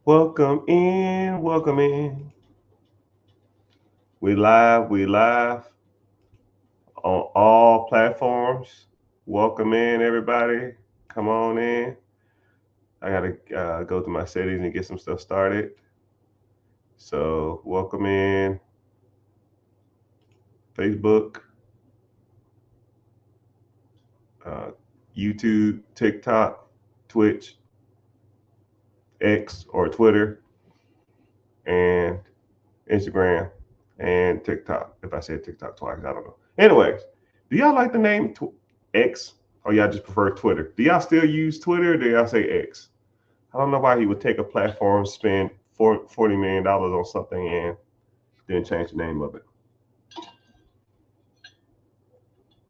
Welcome in, welcome in. We live on all platforms. Welcome in, everybody. Come on in. I gotta go to my settings and get some stuff started. So, welcome in Facebook, uh, YouTube, TikTok, Twitch, X or Twitter, and Instagram and TikTok. If I said TikTok twice, I don't know. Anyways, do y'all like the name X or y'all just prefer Twitter? Do y'all still use Twitter or do y'all say X? I don't know why he would take a platform, spend $40 million on something and then change the name of it.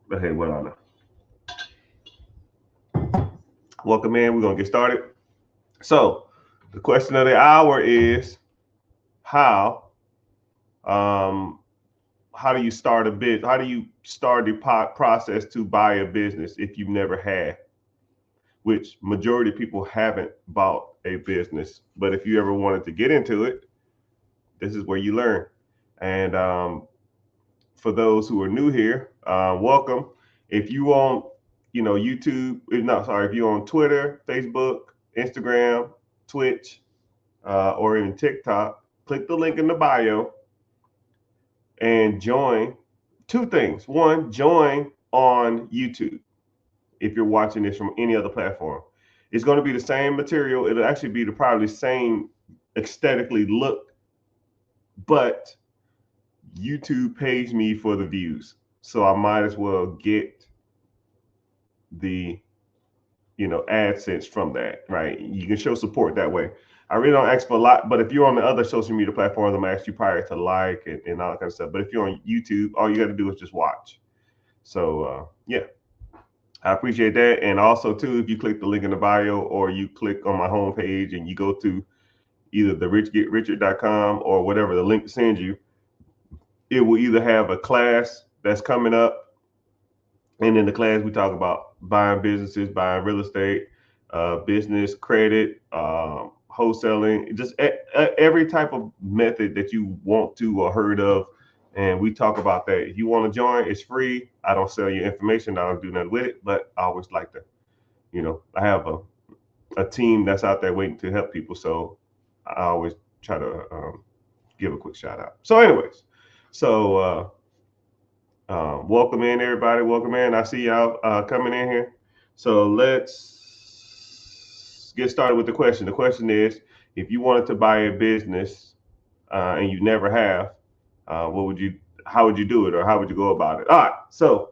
But hey, what I know. Welcome in. We're going to get started. So, the question of the hour is how um, how do you start a bit? How do you start the process to buy a business if you've never had? Which majority of people haven't bought a business. But if you ever wanted to get into it, this is where you learn. And for those who are new here, welcome. If you on, YouTube, no, sorry, if you're on Twitter, Facebook, Instagram, Twitch, or even TikTok, click the link in the bio and join. Two things. One, join on YouTube if you're watching this from any other platform. It's going to be the same material. It'll actually be the probably same aesthetically look, but YouTube pays me for the views. So I might as well get the AdSense from that, right? You can show support that way. I really don't ask for a lot, but if you're on the other social media platforms, I'm gonna ask you probably to like and all that kind of stuff. But if you're on YouTube, all you got to do is just watch. So yeah, I appreciate that. And also too, if you click the link in the bio or you click on my homepage and you go to either the richgetrichard.com or whatever the link sends you, it will either have a class that's coming up, and in the class we talk about buying businesses, buying real estate, business credit, wholesaling, just every type of method that you want to or heard of. And we talk about that. If you want to join, it's free. I don't sell your information. I don't do nothing with it, but I always like to, I have a team that's out there waiting to help people. So I always try to give a quick shout out. So, anyways, so welcome in, everybody. Welcome in. I see y'all coming in here. So let's get started with the question. The question is, if you wanted to buy a business and you never have, what would you? How would you do it, or how would you go about it? All right. So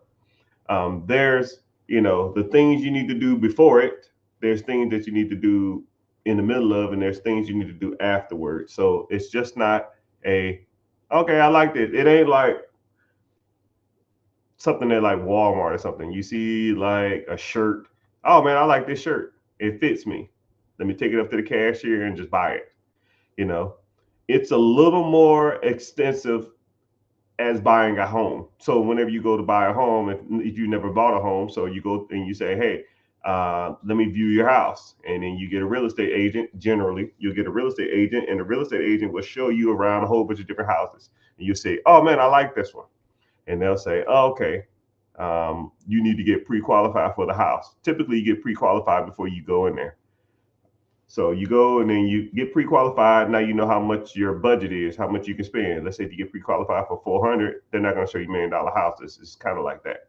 there's, the things you need to do before it. There's things that you need to do in the middle of, and there's things you need to do afterwards. So it's just not a okay. I liked it. It ain't like something at like Walmart or something. You see like a shirt. Oh man, I like this shirt. It fits me. Let me take it up to the cashier and just buy it. You know, it's a little more extensive as buying a home. So whenever you go to buy a home, if you never bought a home, so you go and you say, hey, let me view your house. And then you get a real estate agent. Generally, you'll get a real estate agent, and the real estate agent will show you around a whole bunch of different houses. And you say, oh man, I like this one. And they'll say, oh, okay, you need to get pre-qualified for the house. Typically, you get pre-qualified before you go in there. So you go and then you get pre-qualified. Now you know how much your budget is, how much you can spend. Let's say if you get pre-qualified for 400, they're not going to show you $1 million houses. It's kind of like that.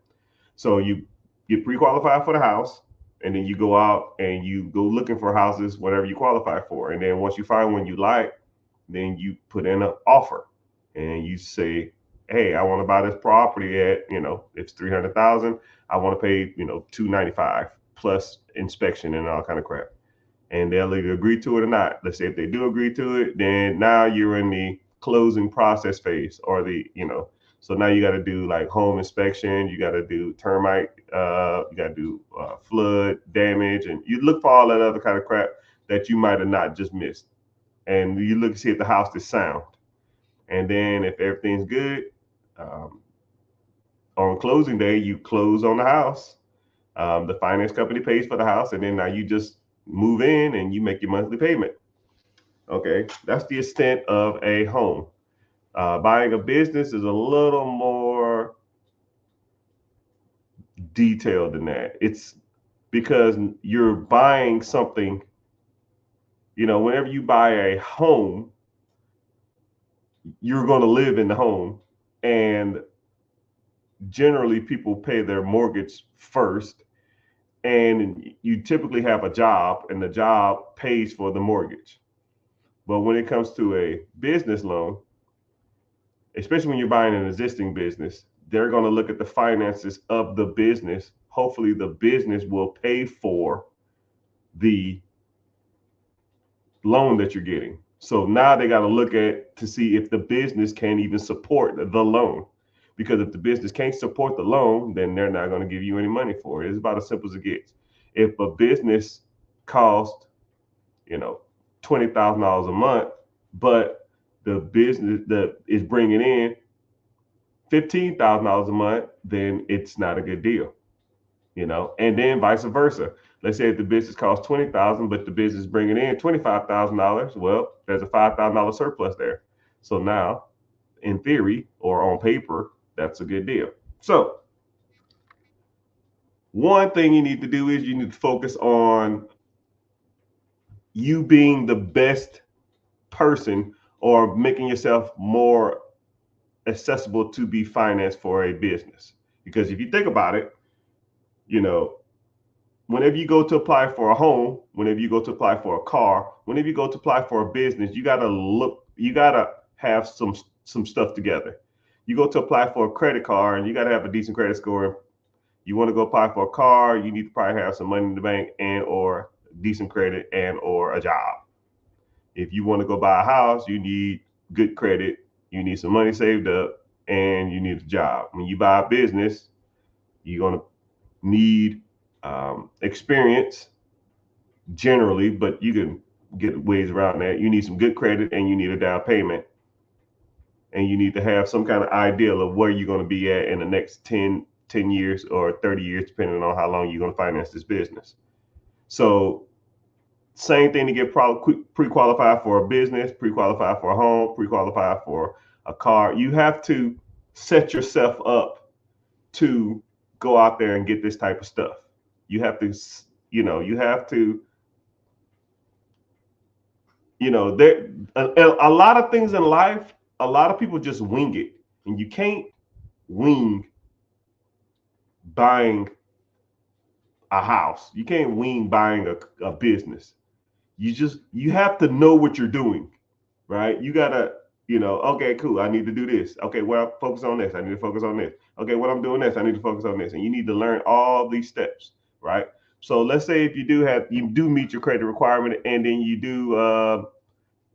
So you get pre-qualified for the house, and then you go out and you go looking for houses, whatever you qualify for. And then once you find one you like, then you put in an offer, and you say, hey, I want to buy this property at, it's 300,000. I want to pay, 295 plus inspection and all kind of crap. And they'll either agree to it or not. Let's say if they do agree to it, then now you're in the closing process phase, or so now you got to do like home inspection, you got to do termite, you got to do flood damage, and you look for all that other kind of crap that you might have not just missed. And you look to see if the house is sound. And then if everything's good, um, on closing day, you close on the house. The finance company pays for the house, and then now you just move in and you make your monthly payment. Okay, that's the extent of a home. Buying a business is a little more detailed than that. It's because you're buying something, whenever you buy a home, you're going to live in the home. And generally, people pay their mortgage first. And you typically have a job, and the job pays for the mortgage. But when it comes to a business loan, especially when you're buying an existing business, they're going to look at the finances of the business. Hopefully, the business will pay for the loan that you're getting. So now they got to look at to see if the business can even support the loan. Because if the business can't support the loan, then they're not going to give you any money for it. It's about as simple as it gets. If a business costs, you know, $20,000 a month, but the business that is bringing in $15,000 a month, then it's not a good deal, and then vice versa. Let's say if the business costs 20,000, but the business is bringing in $25,000. Well, there's a $5,000 surplus there. So now, in theory or on paper, that's a good deal. So one thing you need to do is you need to focus on you being the best person or making yourself more accessible to be financed for a business. Because if you think about it, you know, whenever you go to apply for a home, whenever you go to apply for a car, whenever you go to apply for a business, you gotta have some stuff together. You go to apply for a credit card and you gotta have a decent credit score. You want to go apply for a car, you need to probably have some money in the bank and or decent credit and or a job. If you want to go buy a house, you need good credit, you need some money saved up, and you need a job. When you buy a business, you're gonna need experience generally, but you can get ways around that. You need some good credit and you need a down payment. And you need to have some kind of idea of where you're going to be at in the next 10 years or 30 years, depending on how long you're going to finance this business. So same thing to get pre-qualified for a business, pre-qualified for a home, pre-qualified for a car. You have to set yourself up to go out there and get this type of stuff. You have to, you have to, there a lot of things in life, a lot of people just wing it, and you can't wing buying a house. You can't wing buying a business. You have to know what you're doing, right? You gotta, okay, cool. I need to do this. Okay, well, I focus on this. I need to focus on this. Okay, what I'm doing this, I need to focus on this. And you need to learn all these steps, right? So let's say if you do meet your credit requirement, and then you do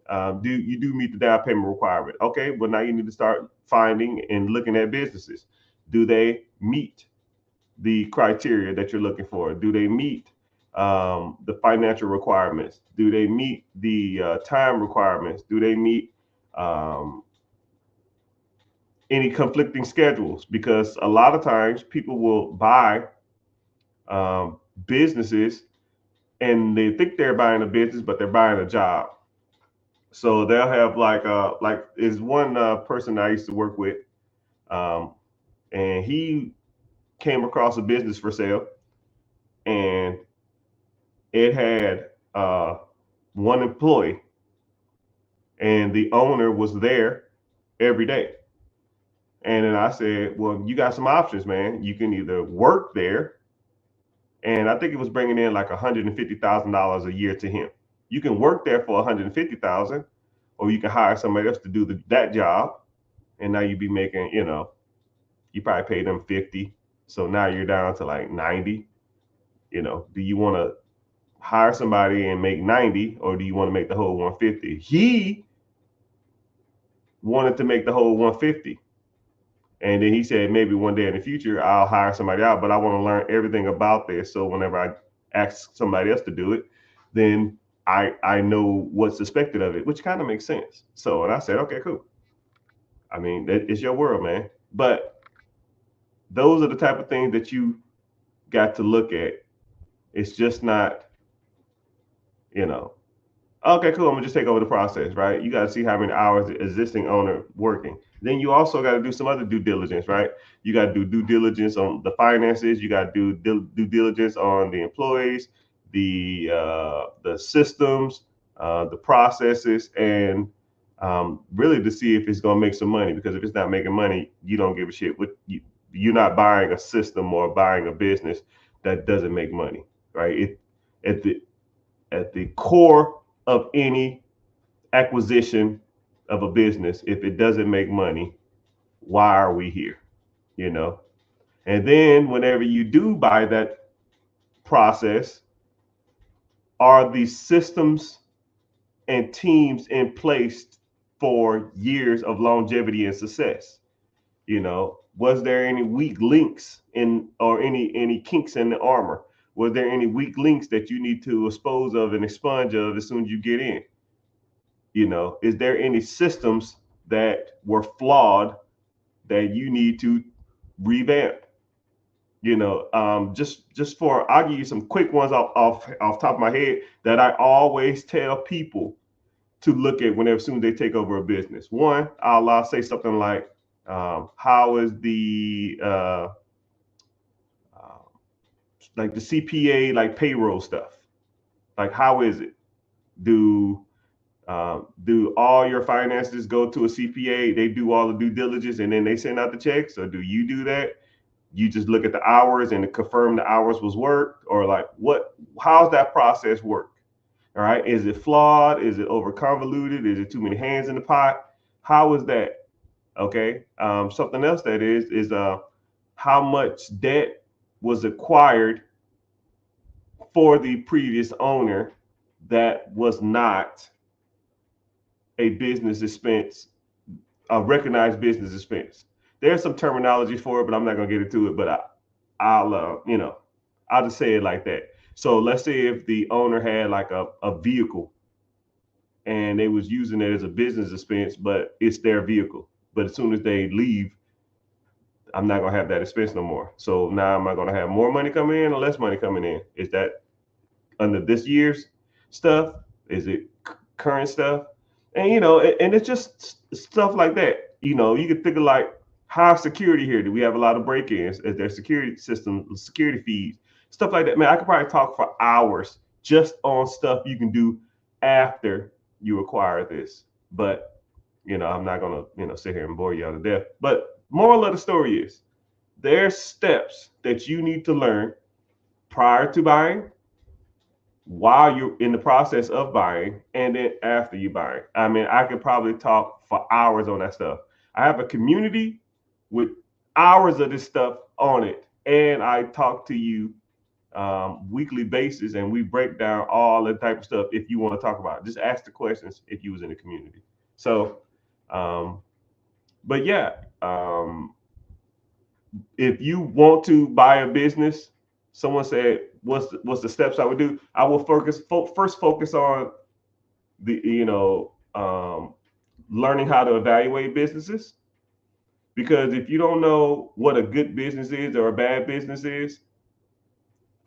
meet the down payment requirement. Okay, well now you need to start finding and looking at businesses. Do they meet the criteria that you're looking for? Do they meet the financial requirements? Do they meet the time requirements? Do they meet um, any conflicting schedules? Because a lot of times people will buy businesses and they think they're buying a business, but they're buying a job. So they'll have like is one person I used to work with, um, and he came across a business for sale, and it had one employee, and the owner was there every day. And then I said, well, you got some options, man. You can either work there, and I think it was bringing in like $150,000 a year to him. You can work there for $150,000, or you can hire somebody else to do that job, and now you'd be making, you probably pay them 50, so now you're down to like 90. Do you want to hire somebody and make 90, or do you want to make the whole 150? He wanted to make the whole 150. And then he said, maybe one day in the future, I'll hire somebody out, but I want to learn everything about this. So whenever I ask somebody else to do it, then I know what's expected of it, which kind of makes sense. So, and I said, okay, cool. I mean, it's your world, man. But those are the type of things that you got to look at. It's just not, you know, Okay, cool. I'm gonna just take over the process, right? You got to see how many hours the existing owner working. Then you also got to do some other due diligence, right? You got to do due diligence on the finances. You got to do due diligence on the employees, the systems, the processes, and really to see if it's gonna make some money. Because if it's not making money, you don't give a shit. You're not buying a system or buying a business that doesn't make money, right? At the at the core of any acquisition of a business, if it doesn't make money, why are we here? You know? And then whenever you do buy that process, are the systems and teams in place for years of longevity and success? You know, was there any weak links in or any kinks in the armor? Was there any weak links that you need to expose of and expunge of as soon as you get in? You know, is there any systems that were flawed that you need to revamp? You know, just for I'll give you some quick ones off top of my head that I always tell people to look at whenever soon as they take over a business. One, I'll say something like, how is uh, like the CPA like payroll stuff? Like how is it? Do do all your finances go to a CPA? They do all the due diligence and then they send out the checks, or do you do that? You just look at the hours and confirm the hours was worked, or like what? How's that process work? All right, is it flawed? Is it over convoluted? Is it too many hands in the pot? How is that? Okay. Something else that is how much debt was acquired for the previous owner that was not a business expense, a recognized business expense. There's some terminology for it, but I'm not gonna get into it. But I'll I'll just say it like that. So let's say if the owner had like a vehicle and they was using it as a business expense, but it's their vehicle. But as soon as they leave, I'm not gonna have that expense no more. So now am I gonna have more money coming in or less money coming in? Is that under this year's stuff? Is it current stuff? And you know, and it's just stuff like that. You know, you can think of like high security here. Do we have a lot of break-ins? Is there security system, security feeds, stuff like that? Man, I could probably talk for hours just on stuff you can do after you acquire this. But you know, I'm not gonna sit here and bore you to death. But moral of the story is there's steps that you need to learn prior to buying, while you're in the process of buying, and then after you buy. I mean, I could probably talk for hours on that stuff. I have a community with hours of this stuff on it, and I talk to you weekly basis, and we break down all the type of stuff. If you want to talk about it, just ask the questions if you was in the community. So, um, but yeah, if you want to buy a business, someone said, what's the steps I would do? I will first focus on the learning how to evaluate businesses, because if you don't know what a good business is or a bad business is,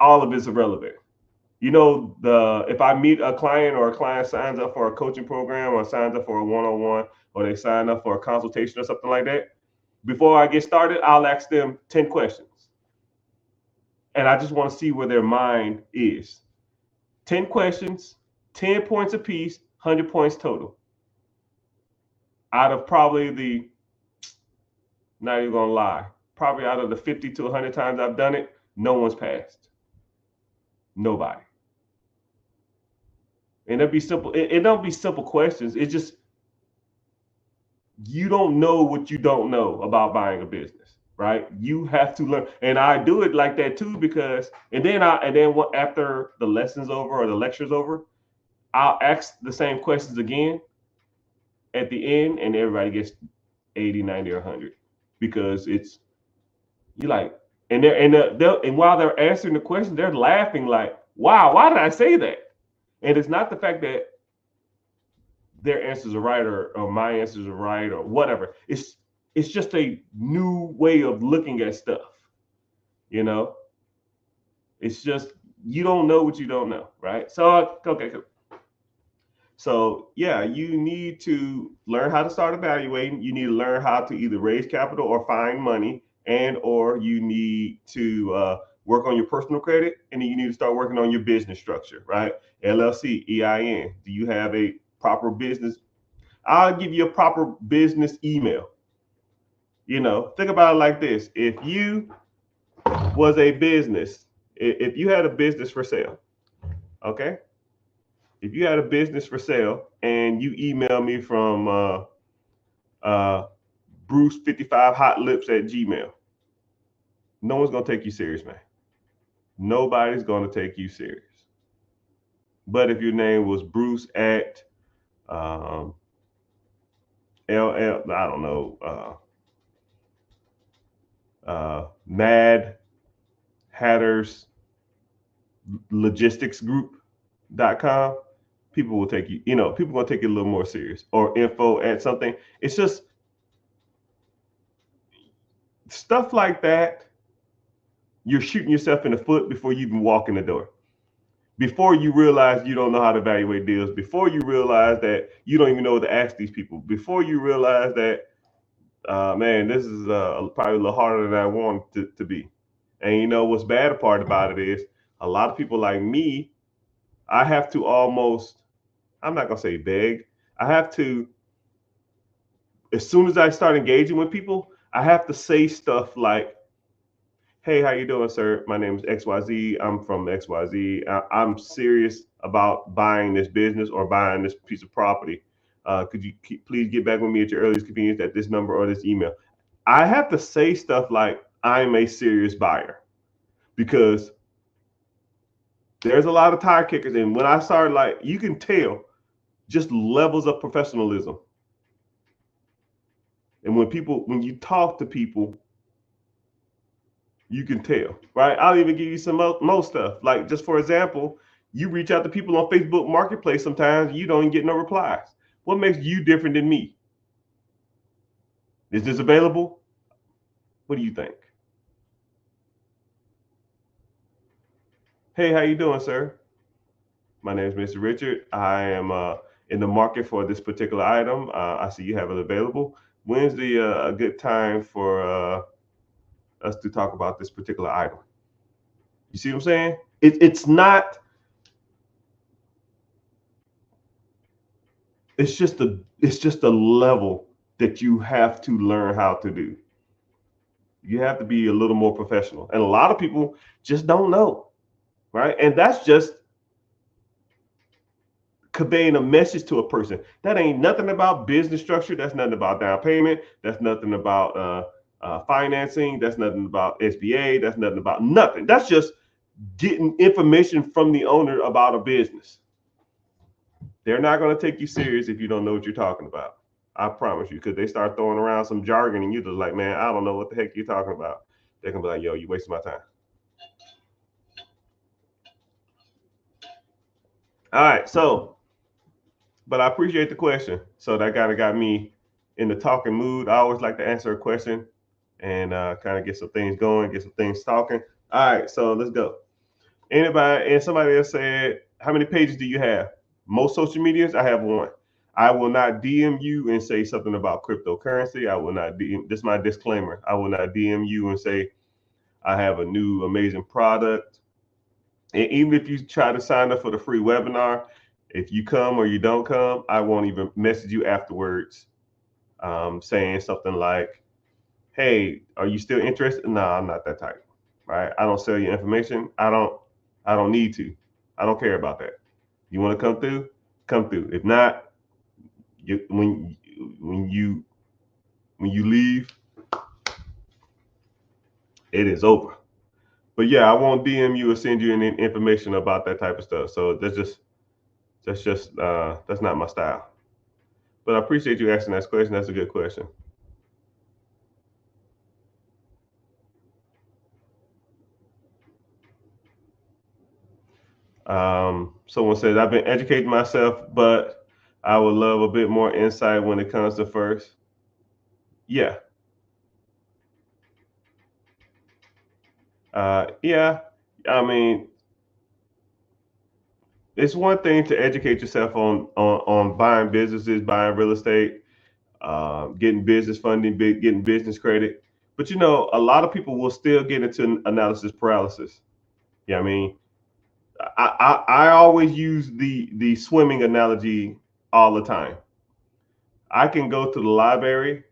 all of it's irrelevant. You know, if I meet a client or a client signs up for a coaching program or signs up for a one-on-one or they sign up for a consultation or something like that, before I get started, I'll ask them 10 questions. And I just want to see where their mind is. 10 questions, 10 points apiece, 100 points total. Out of probably not even gonna lie, probably out of the 50 to 100 times I've done it, no one's passed. Nobody. And it'd be simple. It don't be simple questions. It's just you don't know what you don't know about buying a business, right? You have to learn, and I do it like that too, because after the lesson's over or the lecture's over, I'll ask the same questions again at the end, and everybody gets 80, 90, or 100, because it's you like, and while they're answering the question, they're laughing like, "Wow, why did I say that?" And it's not the fact that their answers are right or my answers are right or whatever. It's just a new way of looking at stuff. You know, it's just you don't know what you don't know, right? So okay, cool. So yeah, you need to learn how to start evaluating. You need to learn how to either raise capital or find money, and or you need to work on your personal credit, and then you need to start working on your business structure, right? LLC, EIN. Do you have a proper business? I'll give you a proper business email. Think about it like this: if you was a business, if you had a business for sale, okay, if you had a business for sale and you email me from uh, Bruce55hotlips@gmail, no one's gonna take you serious, man. Nobody's gonna take you serious. But if your name was Bruce at um, LL, I don't know, Mad Hatters Logistics Group.com, people will take you, people gonna take it a little more serious. Or info at something. It's just stuff like that. You're shooting yourself in the foot before you even walk in the door. Before you realize you don't know how to evaluate deals, before you realize that you don't even know what to ask these people, before you realize that, man, this is probably a little harder than I want it to be. And what's bad part about it is a lot of people like me, I have to almost, I'm not gonna say beg, I have to, as soon as I start engaging with people, I have to say stuff like, hey, how you doing, sir? My name is XYZ. I'm from XYZ. I'm serious about buying this business or buying this piece of property. Could you please get back with me at your earliest convenience at this number or this email? I have to say stuff like I'm a serious buyer because there's a lot of tire kickers. And when I started, like, you can tell just levels of professionalism. And when you talk to people, you can tell, right? I'll even give you some more stuff. Like, just for example, you reach out to people on Facebook Marketplace sometimes, you don't even get no replies. What makes you different than me? Is this available? What do you think? Hey, how you doing, sir? My name is Mr. Richard. I am in the market for this particular item. I see you have it available. When's a good time for us to talk about this particular item? You see what I'm saying? It's not. It's just a level that you have to learn how to do. You have to be a little more professional, and a lot of people just don't know, right? And that's just conveying a message to a person. That ain't nothing about business structure. That's nothing about down payment. That's nothing about financing. That's nothing about SBA. That's nothing about nothing. That's just getting information from the owner about a business. They're not going to take you serious if you don't know what you're talking about. I promise you, because they start throwing around some jargon and you're just like, man, I don't know what the heck you're talking about. They're going to be like, yo, you wasting my time. All right. So, but I appreciate the question. So that kind of got me in the talking mood. I always like to answer a question and kind of get some things going, get some things talking. All right. So let's go. Anybody, and somebody else said, how many pages do you have? Most social medias, I have one. I will not DM you and say something about cryptocurrency. I will not DM. This is my disclaimer. I will not DM you and say I have a new amazing product. And even if you try to sign up for the free webinar, if you come or you don't come, I won't even message you afterwards, saying something like, "Hey, are you still interested?" No, I'm not that type. Right? I don't sell your information. I don't need to. I don't care about that. You want to come through? Come through. If not, when you leave, it is over. But yeah, I won't DM you or send you any information about that type of stuff. So that's not my style. But I appreciate you asking that question. That's a good question. Someone says I've been educating myself, but I would love a bit more insight when it comes to first. Yeah, yeah. I mean, it's one thing to educate yourself on buying businesses, buying real estate, getting business funding, getting business credit. But a lot of people will still get into analysis paralysis. Yeah, I mean, I always use the swimming analogy all the time. I can go to the library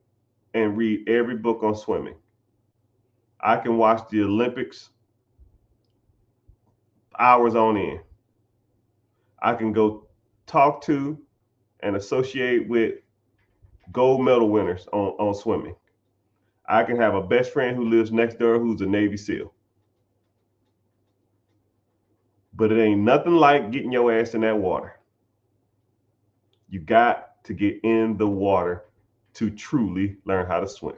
and read every book on swimming. I can watch the Olympics hours on end. I can go talk to and associate with gold medal winners on swimming. I can have a best friend who lives next door who's a Navy SEAL. But it ain't nothing like getting your ass in that water. You got to get in the water to truly learn how to swim.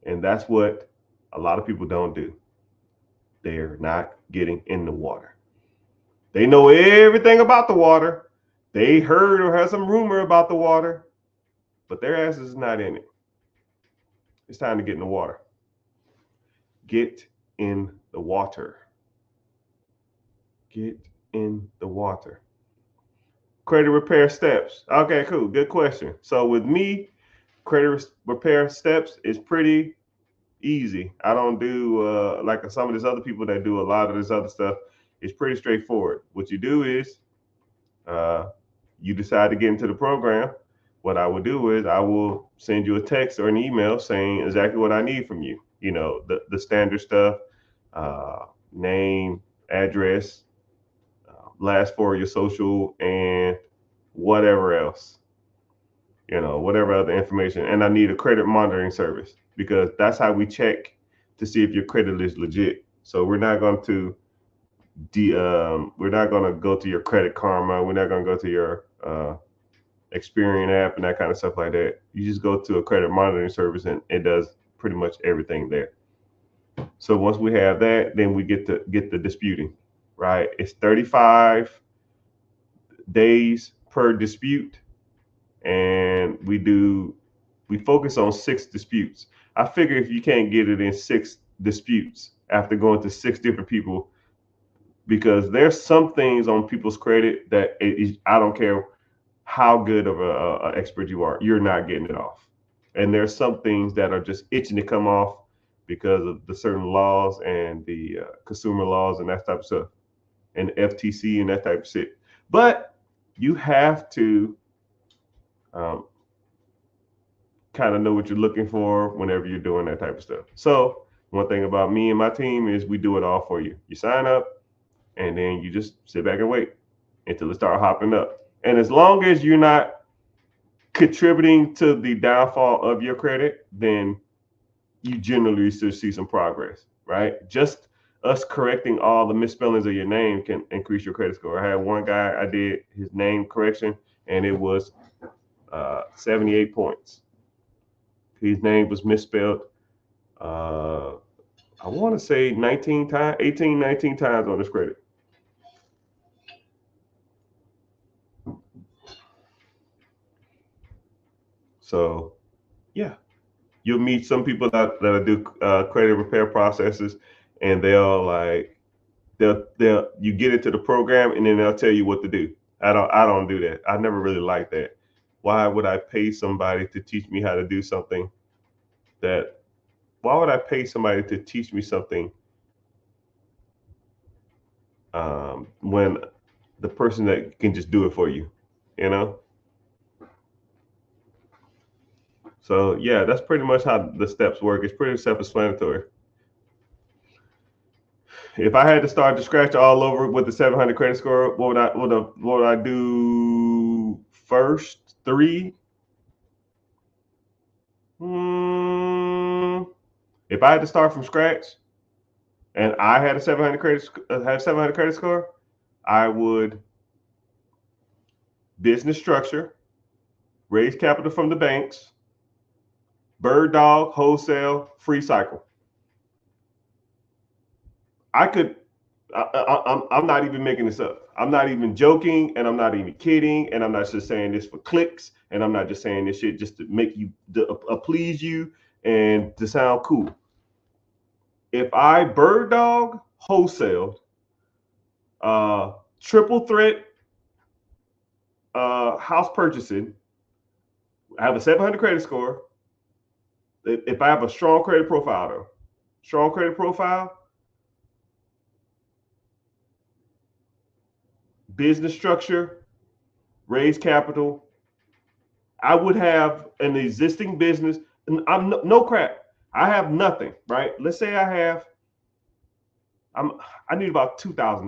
And that's what a lot of people don't do. They're not getting in the water. They know everything about the water. They heard or heard some rumor about the water, but their ass is not in it. It's time to get in the water. Get in the water. Get in the water. Credit repair steps. Okay, cool. Good question. So with me, credit repair steps is pretty easy. I don't do like some of these other people that do a lot of this other stuff. It's pretty straightforward. What you do is you decide to get into the program. What I will do is I will send you a text or an email saying exactly what I need from you. The standard stuff, name, address, last four of your social, and whatever else, whatever other information. And I need a credit monitoring service because that's how we check to see if your credit is legit. So we're not going to go to your Credit Karma. We're not going to go to your Experian app and that kind of stuff like that. You just go to a credit monitoring service and it does pretty much everything there. So once we have that, then we get the disputing, right? It's 35 days per dispute, and we focus on 6 disputes. I figure if you can't get it in 6 disputes after going to 6 different people, because there's some things on people's credit that I don't care how good of a expert you are, you're not getting it off. And there's some things that are just itching to come off because of the certain laws and the consumer laws and that type of stuff, and the FTC and that type of shit. But you have to kind of know what you're looking for whenever you're doing that type of stuff. So one thing about me and my team is we do it all for you. You sign up and then you just sit back and wait until it starts hopping up. And as long as you're not contributing to the downfall of your credit, then you generally should see some progress, right? Just us correcting all the misspellings of your name can increase your credit score. I had one guy, I did his name correction, and it was 78 points. His name was misspelled, I want to say 19 times on his credit. So, yeah, you'll meet some people that do credit repair processes, and they'll you get into the program, and then they'll tell you what to do. I don't do that. I never really liked that. Why would I pay somebody to teach me how to do something why would I pay somebody to teach me something when the person that can just do it for you, So yeah, that's pretty much how the steps work. It's pretty self-explanatory. If I had to start to scratch all over with the 700 credit score, what would I do first? 3? If I had to start from scratch and I had a 700 credit score, I would business structure, raise capital from the banks, bird dog, wholesale, free cycle. I'm not even making this up. I'm not even joking, and I'm not even kidding, and I'm not just saying this for clicks, and I'm not just saying this shit just to make you please you and to sound cool. If I bird dog wholesale Triple threat house purchasing. I have a 700 credit score. If I have a strong credit profile, though, strong credit profile, business structure, raise capital, I would have an existing business. And I'm no crap. I have nothing, right? Let's say I need about $2,000,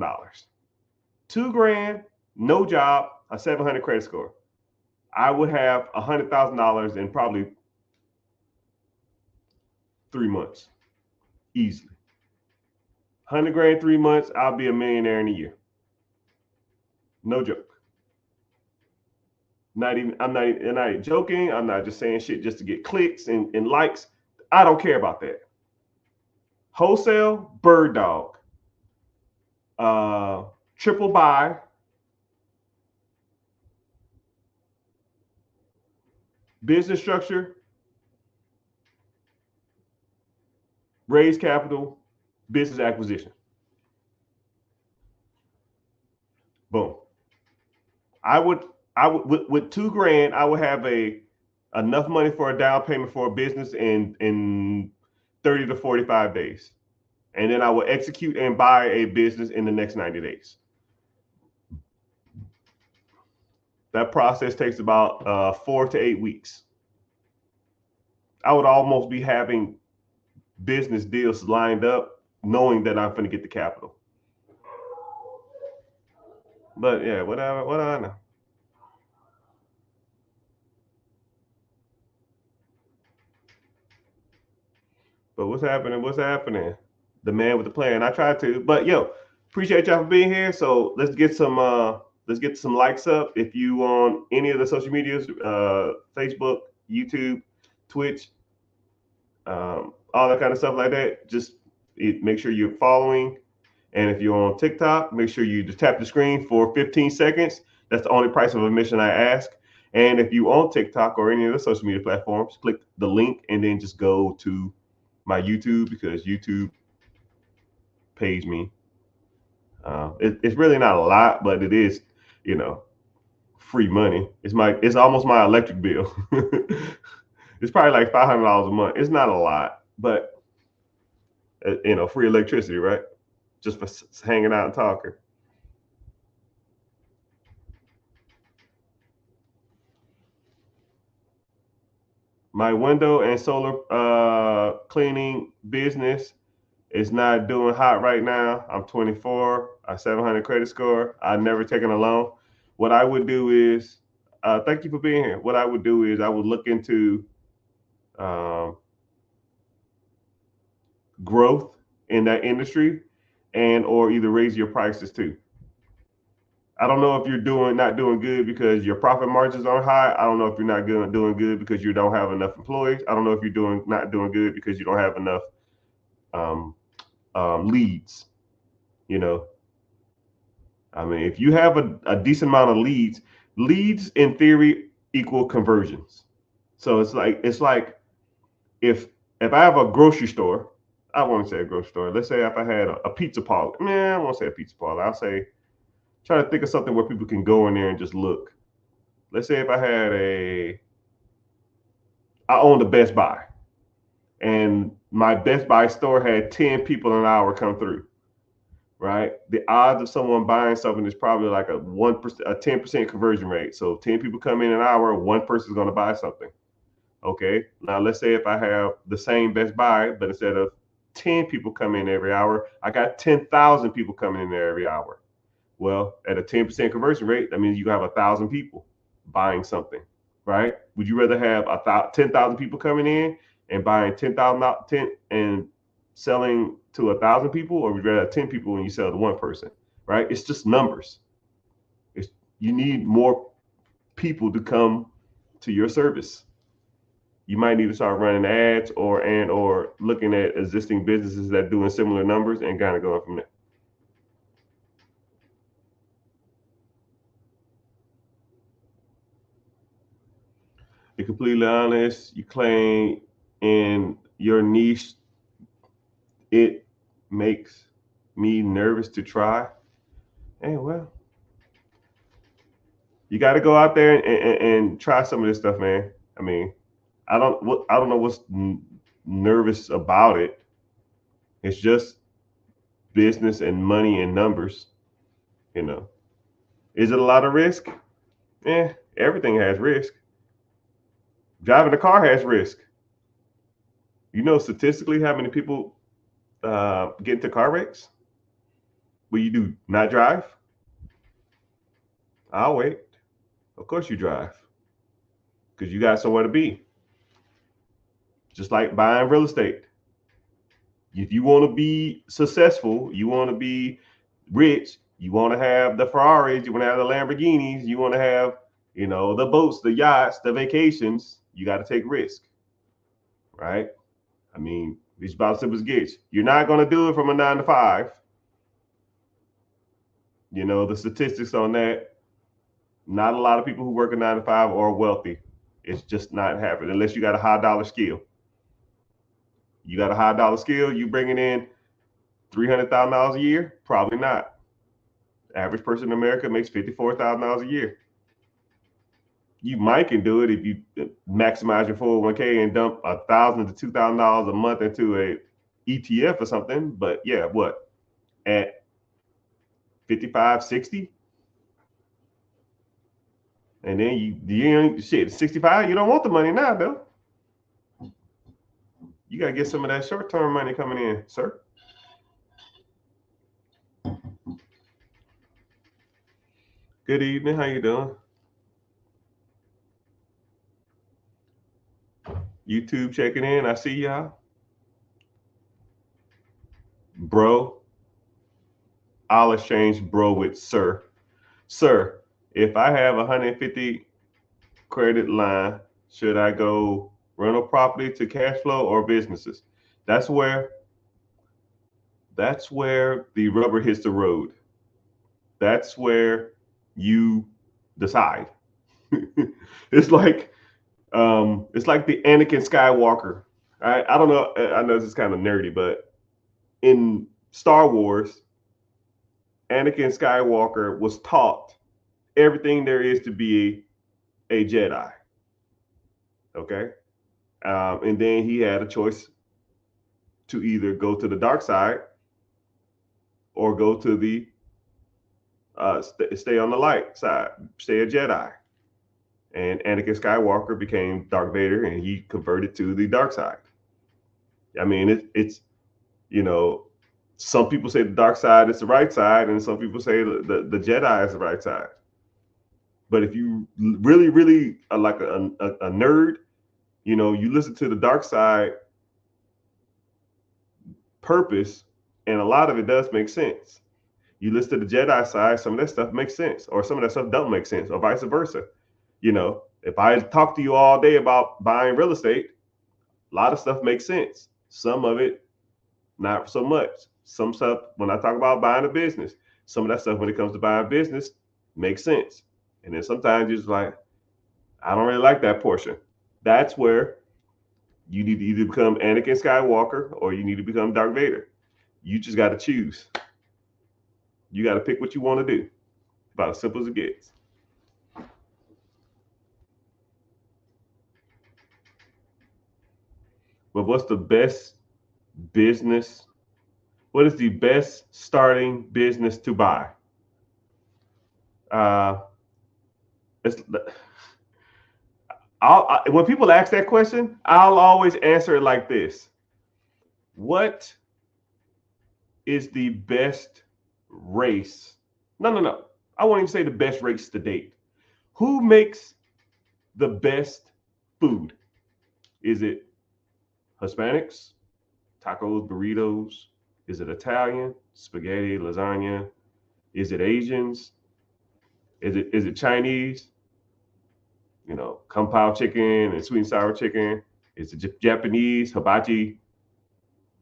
$2,000, no job, a 700 credit score. I would have $100,000 in probably 3 months, easily. 100 grand, 3 months, I'll be a millionaire in a year. No joke. I'm not joking. I'm not just saying shit just to get clicks and likes. I don't care about that. Wholesale, bird dog. Triple buy. Business structure. Raise capital. Business acquisition. Boom. I would with $2,000, I would have enough money for a down payment for a business in 30 to 45 days. And then I will execute and buy a business in the next 90 days. That process takes about 4 to 8 weeks. I would almost be having business deals lined up, knowing that I'm going to get the capital. But yeah, what do I know? But what's happening? What's happening? The man with the plan. I tried to, but yo, appreciate y'all for being here. So let's get some likes up. If you on any of the social medias, Facebook, YouTube, Twitch, all that kind of stuff like that, just make sure you're following. And if you're on TikTok, make sure you just tap the screen for 15 seconds. That's the only price of admission I ask. And if you on TikTok or any of the social media platforms, click the link and then just go to my YouTube, because YouTube pays me. It's really not a lot, but it is, free money. It's almost my electric bill. It's probably like $500 a month. It's not a lot, but free electricity, right? Just for hanging out and talking. My window and solar cleaning business is not doing hot right now. I'm 24, a 700 credit score. I've never taken a loan. What I would do is, thank you for being here. What I would do is I would look into growth in that industry, and or either raise your prices too. I don't know if you're not doing good because your profit margins aren't high. I don't know if you're not doing good because you don't have enough employees. I don't know if you're not doing good because you don't have enough leads. I mean, if you have a decent amount of leads in theory equal conversions. So it's like if I have a grocery store, I won't say a grocery store. Let's say if I had a pizza parlor. I won't say a pizza parlor. I'll say, try to think of something where people can go in there and just look. Let's say if I owned a Best Buy, and my Best Buy store had 10 people an hour come through, right? The odds of someone buying something is probably like a 1%, a 10% conversion rate. So 10 people come in an hour, one person is going to buy something. Okay. Now let's say if I have the same Best Buy, but instead of 10 people come in every hour, I got 10,000 people coming in there every hour. Well, at a 10% conversion rate, that means you have 1,000 people buying something, right? Would you rather have 10,000 people coming in and buying 10,000 and selling to 1,000 people, or would you rather have 10 people when you sell to one person, right? It's just numbers. You need more people to come to your service. You might need to start running ads or looking at existing businesses that are doing similar numbers and kind of going from there. You're completely honest. You claim in your niche, it makes me nervous to try. Hey, well, you got to go out there and try some of this stuff, man. I mean, I don't know what's nervous about it. It's just business and money and numbers. You know, is it a lot of risk? Everything has risk. Driving a car has risk. You know, statistically, how many people get into car wrecks? What you do? Not drive? I'll wait. Of course you drive because you got somewhere to be. Just like buying real estate. If you want to be successful, you want to be rich, you want to have the Ferraris, you want to have the Lamborghinis, you want to have, you know, the boats, the yachts, the vacations, you got to take risk, right? I mean, it's about as simple as it gets. You're not going to do it from a 9 to 5. You know, the statistics on that, not a lot of people who work a 9 to 5 are wealthy. It's just not happening unless you got a high dollar skill. You got a high dollar skill, you bringing in $300,000 a year? Probably not. Average person in America makes $54,000 a year. You might can do it if you maximize your 401k and dump $1,000 to $2,000 a month into a ETF or something. But yeah, what at 55, 60? And then you shit 65. You don't want the money now, though. You gotta get some of that short-term money coming in, sir. Good evening. How you doing? YouTube checking in. I see y'all. Bro. I'll exchange bro with sir. Sir, if I have 150 credit line, should I go rental property to cash flow or businesses? That's where the rubber hits the road. That's where you decide. It's like the Anakin Skywalker. I don't know. I know this is kind of nerdy, but in Star Wars, Anakin Skywalker was taught everything there is to be a Jedi. Okay, and then he had a choice to either go to the dark side or go to the stay on the light side, stay a Jedi. And Anakin Skywalker became Darth Vader, and he converted to the dark side. I mean, it's you know, some people say the dark side is the right side, and some people say the Jedi is the right side. But if you really, really are like a nerd, you know, you listen to the dark side purpose, and a lot of it does make sense. You listen to the Jedi side, some of that stuff makes sense, or some of that stuff don't make sense, or vice versa. You know, if I talk to you all day about buying real estate, a lot of stuff makes sense. Some of it, not so much. Some stuff, when I talk about buying a business, some of that stuff when it comes to buying a business makes sense. And then sometimes you're just like, I don't really like that portion. That's where you need to either become Anakin Skywalker or you need to become Darth Vader. You just got to choose. You got to pick what you want to do. About as simple as it gets. But what's the best business? What is the best starting business to buy? It's, when people ask that question, I'll always answer it like this. What is the best race? No. I won't even say the best race to date. Who makes the best food? Is it Hispanics, tacos, burritos? Is it Italian, spaghetti, lasagna? Is it Asians? Is it Chinese? You know, kung pao chicken and sweet and sour chicken. Is it Japanese, hibachi?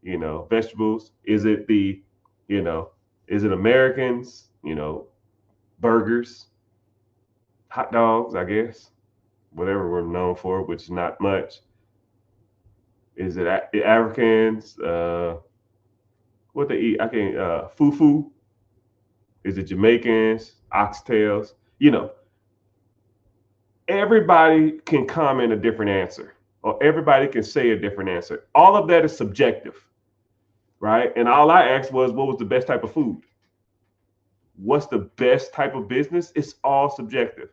You know, vegetables. Is it is it Americans? You know, burgers, hot dogs, I guess, whatever we're known for, which is not much. Is it Africans? What they eat? I can't. Fufu. Is it Jamaicans, oxtails? You know, everybody can comment a different answer, or everybody can say a different answer. All of that is subjective, right? And all I asked was, what was the best type of food? What's the best type of business? It's all subjective.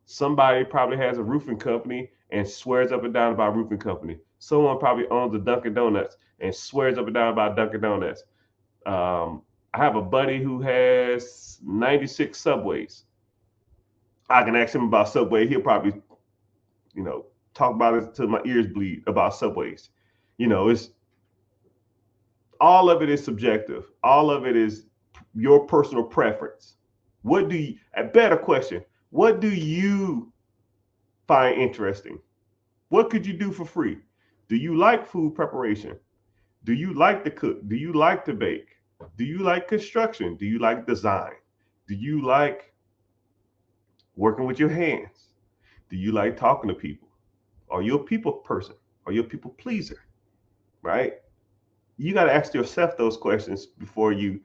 Somebody probably has a roofing company and swears up and down about roofing company. Someone probably owns a Dunkin' Donuts and swears up and down about Dunkin' Donuts. I have a buddy who has 96 Subways. I can ask him about Subway. He'll probably, you know, talk about it till my ears bleed about Subways. You know, it's all of it is subjective. All of it is your personal preference. What do you, a better question, what do you find interesting? What could you do for free? Do you like food preparation? Do you like to cook? Do you like to bake? Do you like construction? Do you like design? Do you like working with your hands? Do you like talking to people? Are you a people person? Are you a people pleaser? Right? You got to ask yourself those questions before you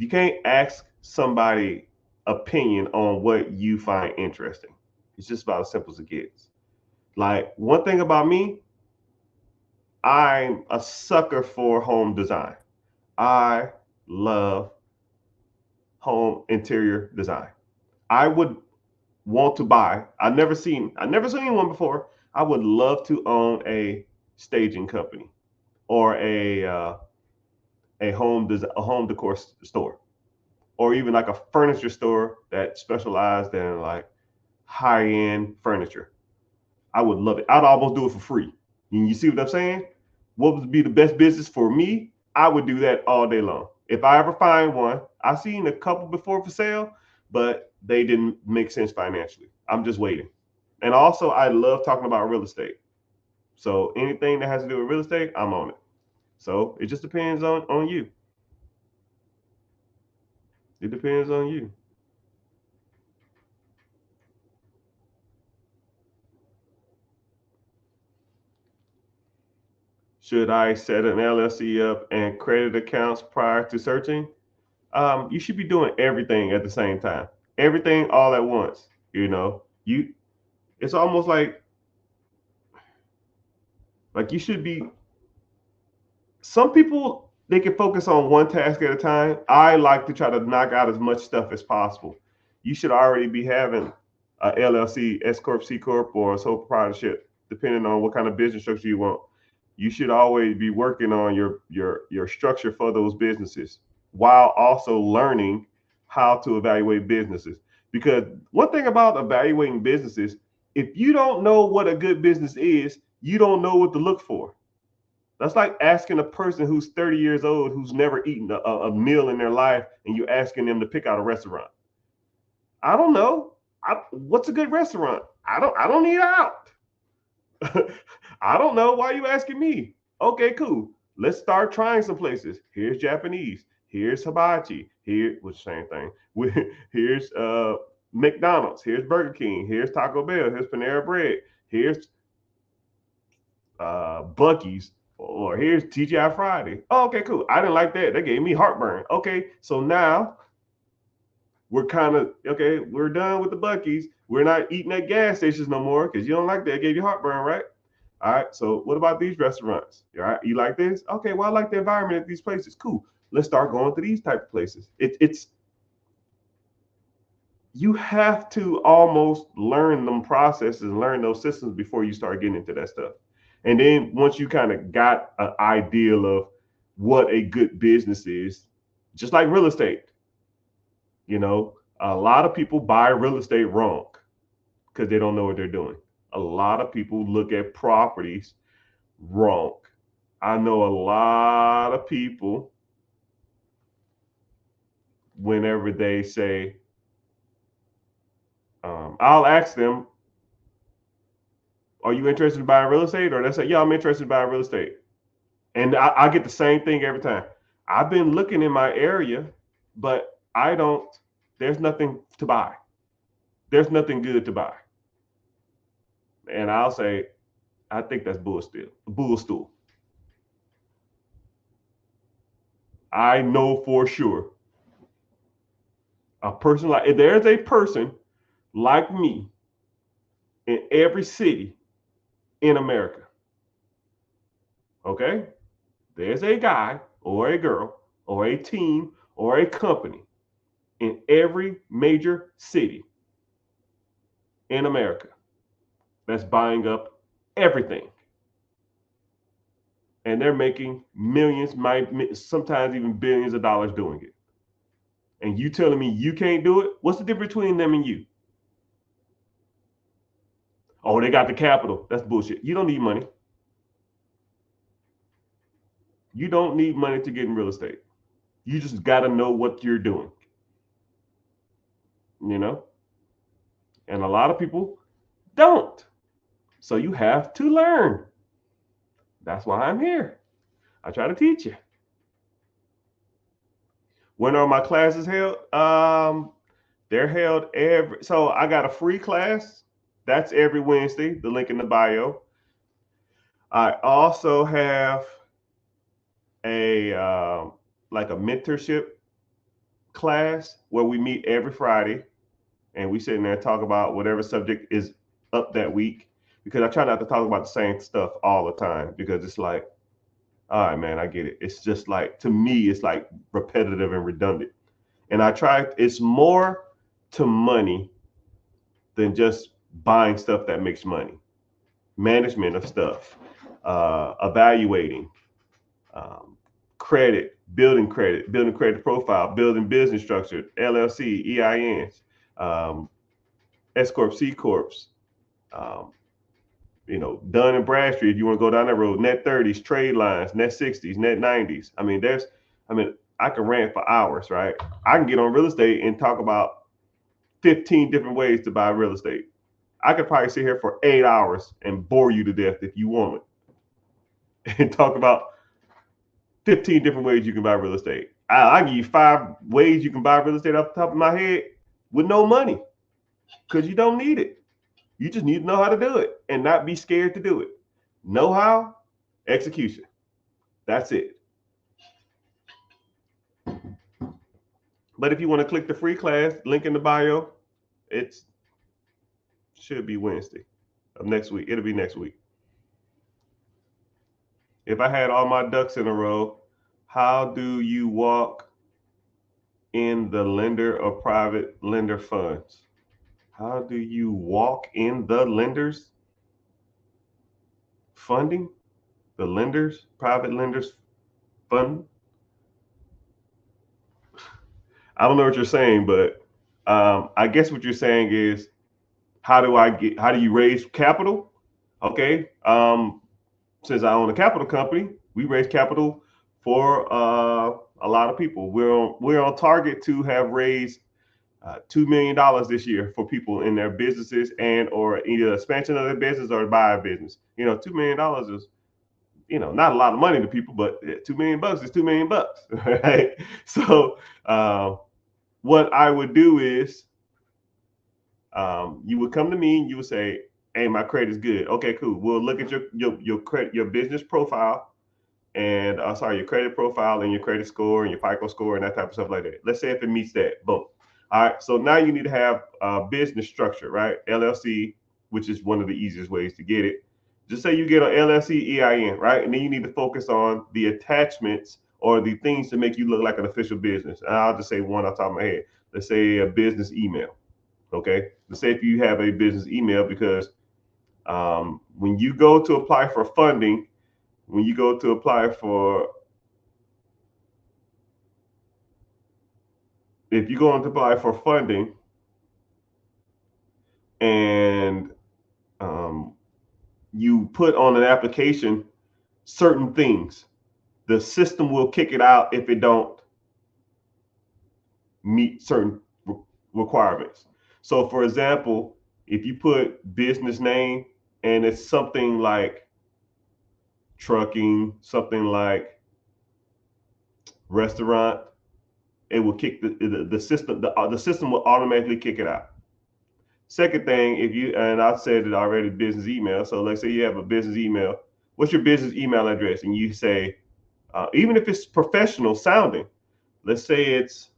can't ask somebody opinion on what you find interesting. It's just about as simple as it gets. Like one thing about me, I'm a sucker for home design. I love home interior design. I would want to buy. I've never seen one before. I would love to own a staging company or a home decor store, or even like a furniture store that specialized in like high end furniture. I would love it. I'd almost do it for free. You see what I'm saying? What would be the best business for me? I would do that all day long. If I ever find one, I've seen a couple before for sale, but they didn't make sense financially. I'm just waiting. And also, I love talking about real estate. So anything that has to do with real estate, I'm on it. So it just depends on you. It depends on you. Should I set an LLC up and credit accounts prior to searching? You should be doing everything at the same time, everything all at once. You know, it's almost like you should be. Some people they can focus on one task at a time. I like to try to knock out as much stuff as possible. You should already be having a LLC, S corp, C corp, or a sole proprietorship, depending on what kind of business structure you want. You should always be working on your structure for those businesses while also learning how to evaluate businesses. Because one thing about evaluating businesses, if you don't know what a good business is, you don't know what to look for. That's like asking a person who's 30 years old who's never eaten a meal in their life, and you're asking them to pick out a restaurant. I don't know. What's a good restaurant? I don't eat out. I don't know. Why are you asking me? Okay, cool. Let's start trying some places. Here's Japanese. Here's hibachi. Here, which same thing. Here's McDonald's. Here's Burger King. Here's Taco Bell. Here's Panera Bread. Here's Bucky's. Or here's TGI Friday. Oh, okay, cool. I didn't like that. That gave me heartburn. Okay, so now we're kind of okay. We're done with the Bucky's. We're not eating at gas stations no more because you don't like that. It gave you heartburn, right? All right. So what about these restaurants? All right. You like this? Okay. Well, I like the environment at these places. Cool. Let's start going to these type of places. It's you have to almost learn them processes and learn those systems before you start getting into that stuff. And then once you kind of got an ideal of what a good business is, just like real estate, you know, a lot of people buy real estate wrong because they don't know what they're doing. A lot of people look at properties wrong. I know a lot of people, whenever they say, I'll ask them, are you interested in buying real estate? Or they say, yeah, I'm interested in buying real estate. And I get the same thing every time. I've been looking in my area, but there's nothing to buy. There's nothing good to buy. And I'll say, I think that's bull still, bull stool. I know for sure A person like, if there's a person like me in every city in America, okay? There's a guy or a girl or a team or a company in every major city in America that's buying up everything. And they're making millions, sometimes even billions of dollars doing it. And you telling me you can't do it? What's the difference between them and you? Oh, they got the capital. That's bullshit. You don't need money. You don't need money to get in real estate. You just got to know what you're doing. You know? And a lot of people don't. So you have to learn. That's why I'm here. I try to teach you. When are my classes held? They're held so I got a free class. That's every Wednesday. The link in the bio. I also have a like a mentorship class where we meet every Friday and we sit in there and talk about whatever subject is up that week, because I try not to talk about the same stuff all the time, because it's like, all right, man, I get it. It's just like, to me, it's like repetitive and redundant. And it's more to money than just buying stuff that makes money. Management of stuff, evaluating, building credit profile, building business structure, LLC, EINs, S Corp, C Corps, Dun and Bradstreet, if you want to go down that road, net 30s, trade lines, net 60s, net 90s. I can rant for hours, right? I can get on real estate and talk about 15 different ways to buy real estate. I could probably sit here for 8 hours and bore you to death if you want it, and talk about 15 different ways you can buy real estate. I'll give you 5 ways you can buy real estate off the top of my head with no money, because you don't need it. You just need to know how to do it and not be scared to do it. Know how, execution. That's it. But if you want to click the free class, link in the bio, it should be Wednesday of next week. It'll be next week. If I had all my ducks in a row, how do you walk in the lender or private lender funds? How do you walk in the lenders funding? The lenders, private lenders fund? I don't know what you're saying, but I guess what you're saying is, how do you raise capital? Okay. Since I own a capital company, we raise capital for a lot of people. We're on target to have raised $2 million this year for people in their businesses and or either expansion of their business or buy a business. $2 million is, not a lot of money to people, but $2 million is $2 million, right? So what I would do is, you would come to me and you would say, hey, my credit is good. Okay, cool. We'll look at your credit, your business profile, and your credit profile and your credit score and your FICO score and that type of stuff like that. Let's say if it meets that, boom. All right. So now you need to have a business structure, right? LLC, which is one of the easiest ways to get it. Just say you get an LLC EIN, right? And then you need to focus on the attachments or the things to make you look like an official business. And I'll just say one off the top of my head. Let's say a business email. Okay. Let's say if you have a business email, because when you go to apply for funding, if you go to apply for funding and you put on an application certain things, the system will kick it out if it don't meet certain requirements. So for example, if you put business name and it's something like trucking, something like restaurant, it will kick the system. The system will automatically kick it out. Second thing, and I said it already, business email. So let's say you have a business email. What's your business email address? And you say, even if it's professional sounding, let's say it's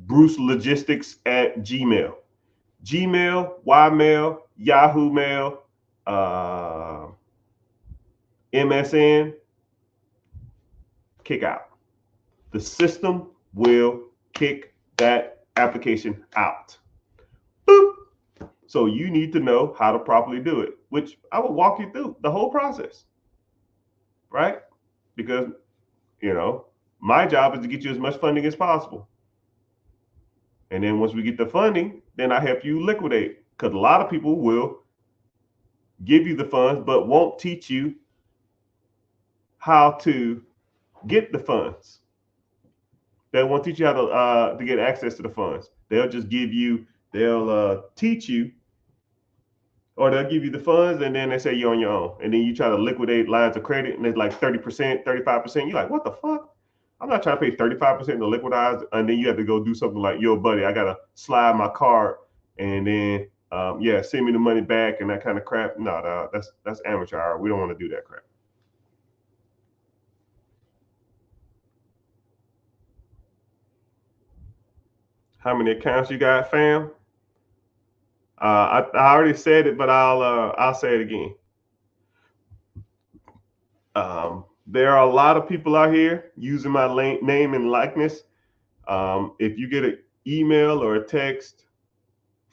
BruceLogistics@gmail. Gmail, Ymail, Yahoo Mail, MSN, kick out. The system will kick that application out. Boop. So you need to know how to properly do it, which I will walk you through the whole process, right? Because, my job is to get you as much funding as possible. And then once we get the funding, then I help you liquidate. Because a lot of people will give you the funds, but won't teach you how to get the funds. They won't teach you how to get access to the funds. They'll just they'll teach you, or they'll give you the funds and then they say you're on your own. And then you try to liquidate lines of credit and it's like 30%, 35%. You're like, what the fuck? I'm not trying to pay 35% to liquidize. And then you have to go do something like, yo, buddy, I got to slide my card and then, send me the money back and that kind of crap. No, that's amateur hour. We don't want to do that crap. How many accounts you got, fam? I already said it, but I'll say it again. There are a lot of people out here using my name and likeness. If you get an email or a text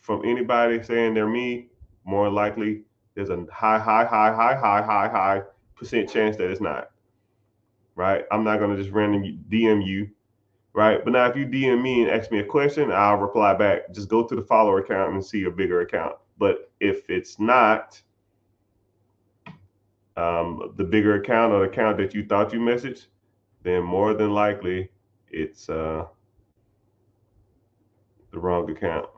from anybody saying they're me, more likely there's a high percent chance that it's not. Right? I'm not gonna just randomly DM you. Right? But now if you DM me and ask me a question, I'll reply back. Just go to the follower account and see a bigger account. But if it's not the bigger account or the account that you thought you messaged, then more than likely it's the wrong account.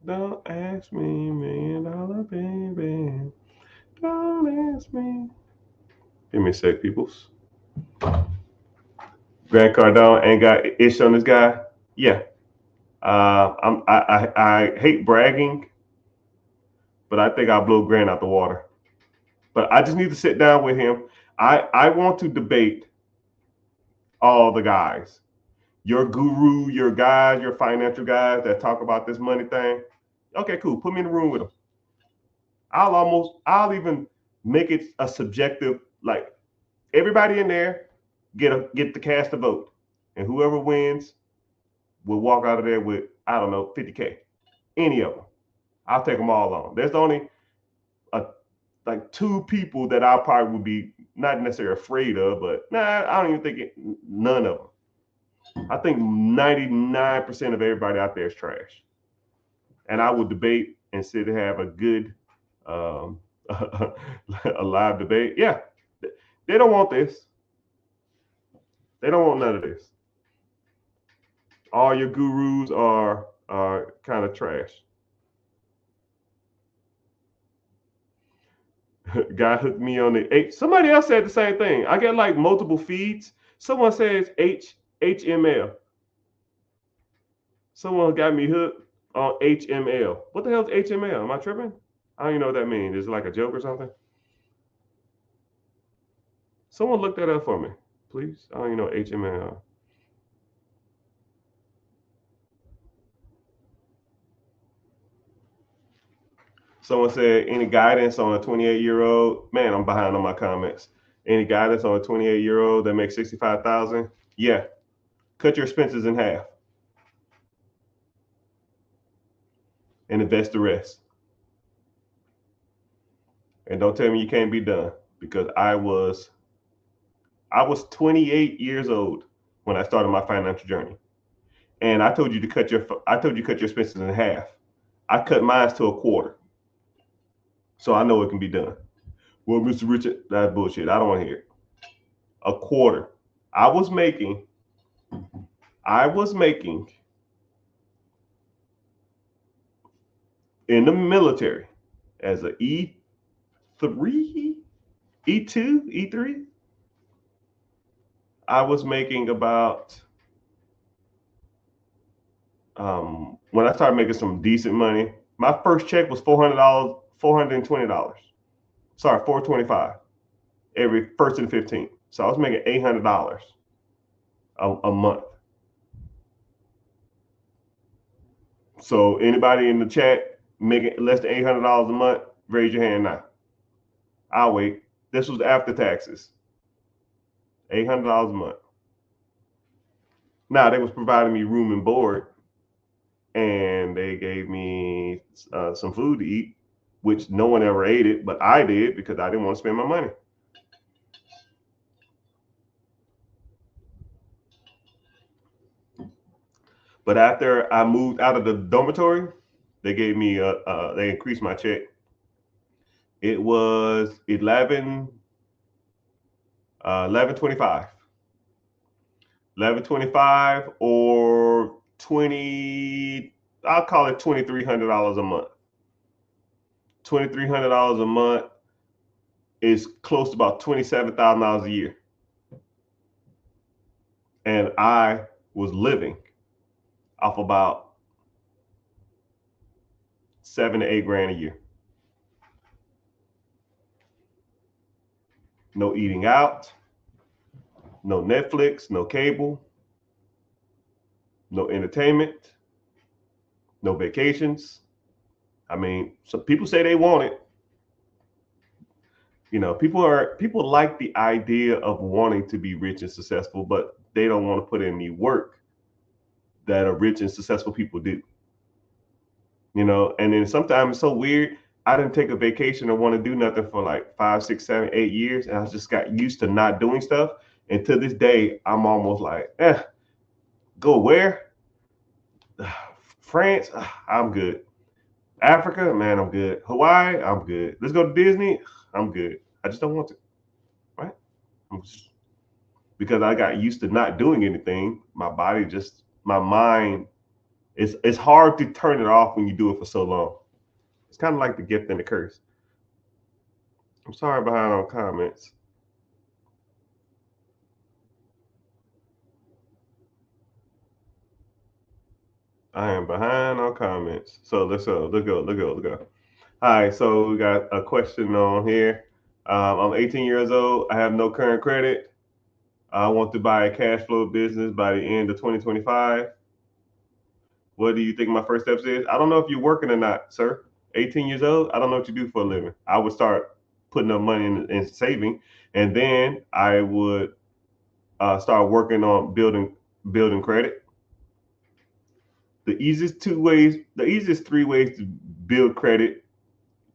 Don't ask me, $1 million, baby. Don't ask me. Give me a sec, peoples. Grant Cardone ain't got ish on this guy. Yeah. I hate bragging, but I think I'll blow Grant out the water. But I just need to sit down with him. I want to debate all the guys. Your guru, your guys, your financial guys that talk about this money thing. Okay, cool. Put me in the room with them. I'll even make it a subjective, like everybody in there get to cast a vote. And whoever wins will walk out of there with, I don't know, 50K. Any of them. I'll take them all on. There's only like 2 people that I probably would be not necessarily afraid of, but I don't even think none of them. I think 99% of everybody out there is trash. And I would debate and sit and have a good a live debate. Yeah, they don't want this. They don't want none of this. All your gurus are kind of trash. Guy hooked me on the H. Somebody else said the same thing. I get like multiple feeds. Someone says HML. Someone got me hooked on HML. What the hell is HML? Am I tripping? I don't even know what that means. Is it like a joke or something? Someone look that up for me, please. I don't even know what HML. Someone said, any guidance on a 28-year-old? Man, I'm behind on my comments. Any guidance on a 28-year-old that makes 65,000? Yeah. Cut your expenses in half and invest the rest. And don't tell me you can't be done, because I was 28 years old when I started my financial journey. And I told you to cut your expenses in half. I cut mine to a quarter. So I know it can be done. Well, Mr. Richard, that's bullshit. I don't want to hear it. A quarter. I was making in the military as a E3, E2, E3. I was making about when I started making some decent money, my first check was $400, $420. Sorry, $425 every first and 15th. So I was making $800 a month. So anybody in the chat making less than $800 a month, raise your hand now. I'll wait. This was after taxes. $800 a month. Now they was providing me room and board, and they gave me some food to eat, which no one ever ate it, but I did because I didn't want to spend my money. But after I moved out of the dormitory, they gave me they increased my check. It was 11.25. 11.25 or 20, I'll call it $2,300 a month. $2,300 a month is close to about $27,000 a year. And I was living off about $7 to $8 grand a year. No eating out, no Netflix, no cable, no entertainment, no vacations. I mean, some people say they want it. You know, people like the idea of wanting to be rich and successful, but they don't want to put in the work that rich and successful people do. You know, and then sometimes it's so weird. I didn't take a vacation or want to do nothing for like 5, 6, 7, 8 years, and I just got used to not doing stuff. And to this day, I'm almost like, go where? France, I'm good. Africa, man, I'm good. Hawaii, I'm good. Let's go to Disney, I'm good. I just don't want to, right? Because I got used to not doing anything. My body just, my mind, it's hard to turn it off when you do it for so long. It's kind of like the gift and the curse. I'm sorry behind on comments. I am behind on comments. So let's go. All right, so we got a question on here. I'm 18 years old. I have no current credit. I want to buy a cash flow business by the end of 2025. What do you think my first steps is? I don't know if you're working or not, sir. 18 years old. I don't know what you do for a living. I would start putting up money in saving, and then I would start working on building credit. The easiest 3 ways to build credit: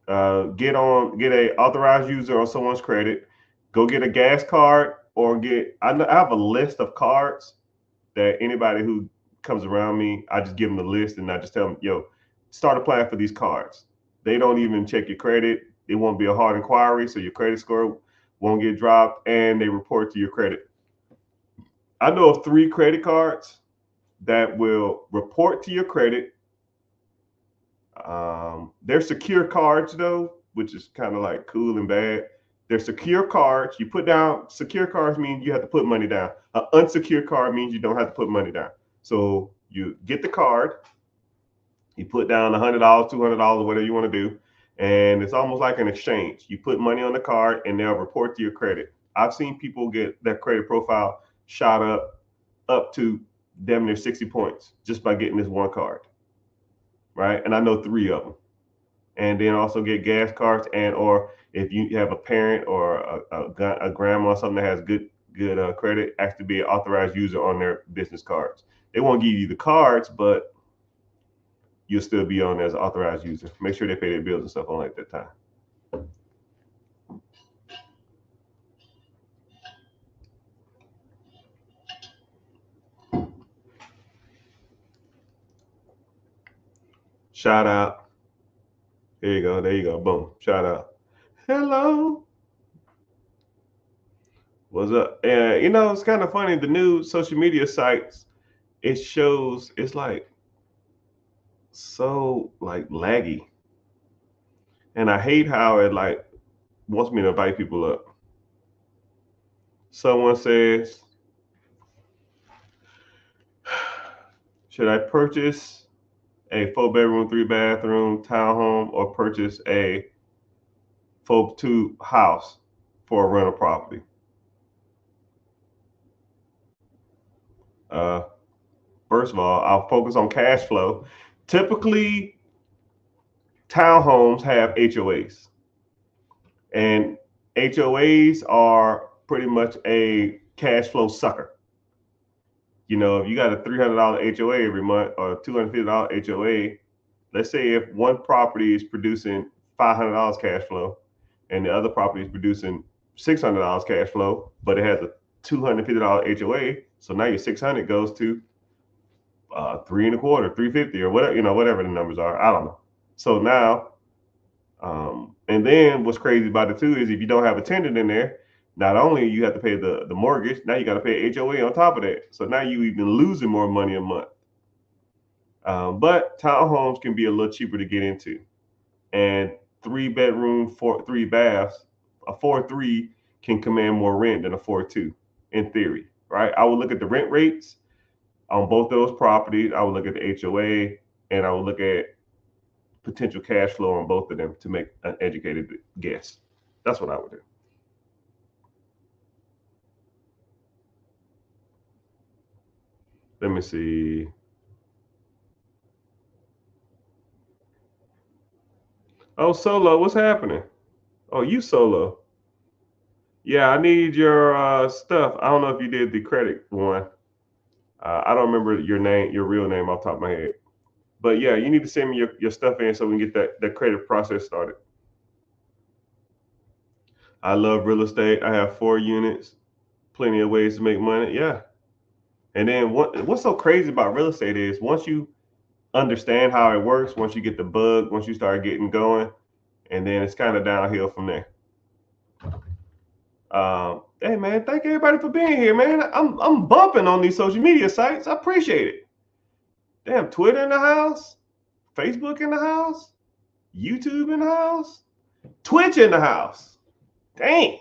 get a authorized user on someone's credit, go get a gas card, or I have a list of cards that anybody who comes around me, I just give them the list and I just tell them, yo, start applying for these cards. They don't even check your credit. It won't be a hard inquiry, so your credit score won't get dropped, and they report to your credit. I know of 3 credit cards that will report to your credit. They're secure cards though, which is kind of like cool and bad. They're secure cards. You put down, secure cards mean you have to put money down. An unsecured card means you don't have to put money down. So you get the card, you put down $100, $200, whatever you want to do, and it's almost like an exchange. You put money on the card and they'll report to your credit. I've seen people get their credit profile shot up to damn near 60 points just by getting this one card, right? And I know 3 of them. And then also get gas cards, and or if you have a parent or a grandma or something that has good credit, ask to be an authorized user on their business cards. They won't give you the cards, but you'll still be on as an authorized user. Make sure they pay their bills and stuff on at that time. Shout out. There you go. There you go. Boom. Shout out. Hello. What's up? You know, it's kind of funny. The new social media sites, it shows, it's like so like laggy. And I hate how it like wants me to invite people up. Someone says, Should I purchase a 4-bedroom, 3-bathroom townhome or purchase a 4-2 house for a rental property? First of all, I'll focus on cash flow. Typically, townhomes have HOAs, and HOAs are pretty much a cash flow sucker. You know, if you got a $300 HOA every month or a $250 HOA, let's say if one property is producing $500 cash flow and the other property is producing $600 cash flow, but it has a $250 HOA, so now your 600 goes to 3.25, 350, or whatever, you know, whatever the numbers are. I don't know. So now, and then what's crazy about it too is if you don't have a tenant in there, not only you have to pay the mortgage, now you got to pay HOA on top of that. So now you even losing more money a month. But townhomes can be a little cheaper to get into, and 3-bedroom, 3 baths, a 4-3 can command more rent than a 4-2 in theory, right? I would look at the rent rates on both those properties. I would look at the HOA, and I would look at potential cash flow on both of them to make an educated guess. That's what I would do. Let me see. Oh, Solo, what's happening? Oh, you Solo. Yeah, I need your stuff. I don't know if you did the credit one. I don't remember your name, your real name off the top of my head. But yeah, you need to send me your stuff in so we can get that credit process started. I love real estate. I have 4 units, plenty of ways to make money. Yeah. And then what's so crazy about real estate is once you understand how it works, once you get the bug, once you start getting going, and then it's kind of downhill from there. Hey man, thank everybody for being here, man. I'm bumping on these social media sites. I appreciate it. Damn, Twitter in the house, Facebook in the house, YouTube in the house, Twitch in the house. Dang.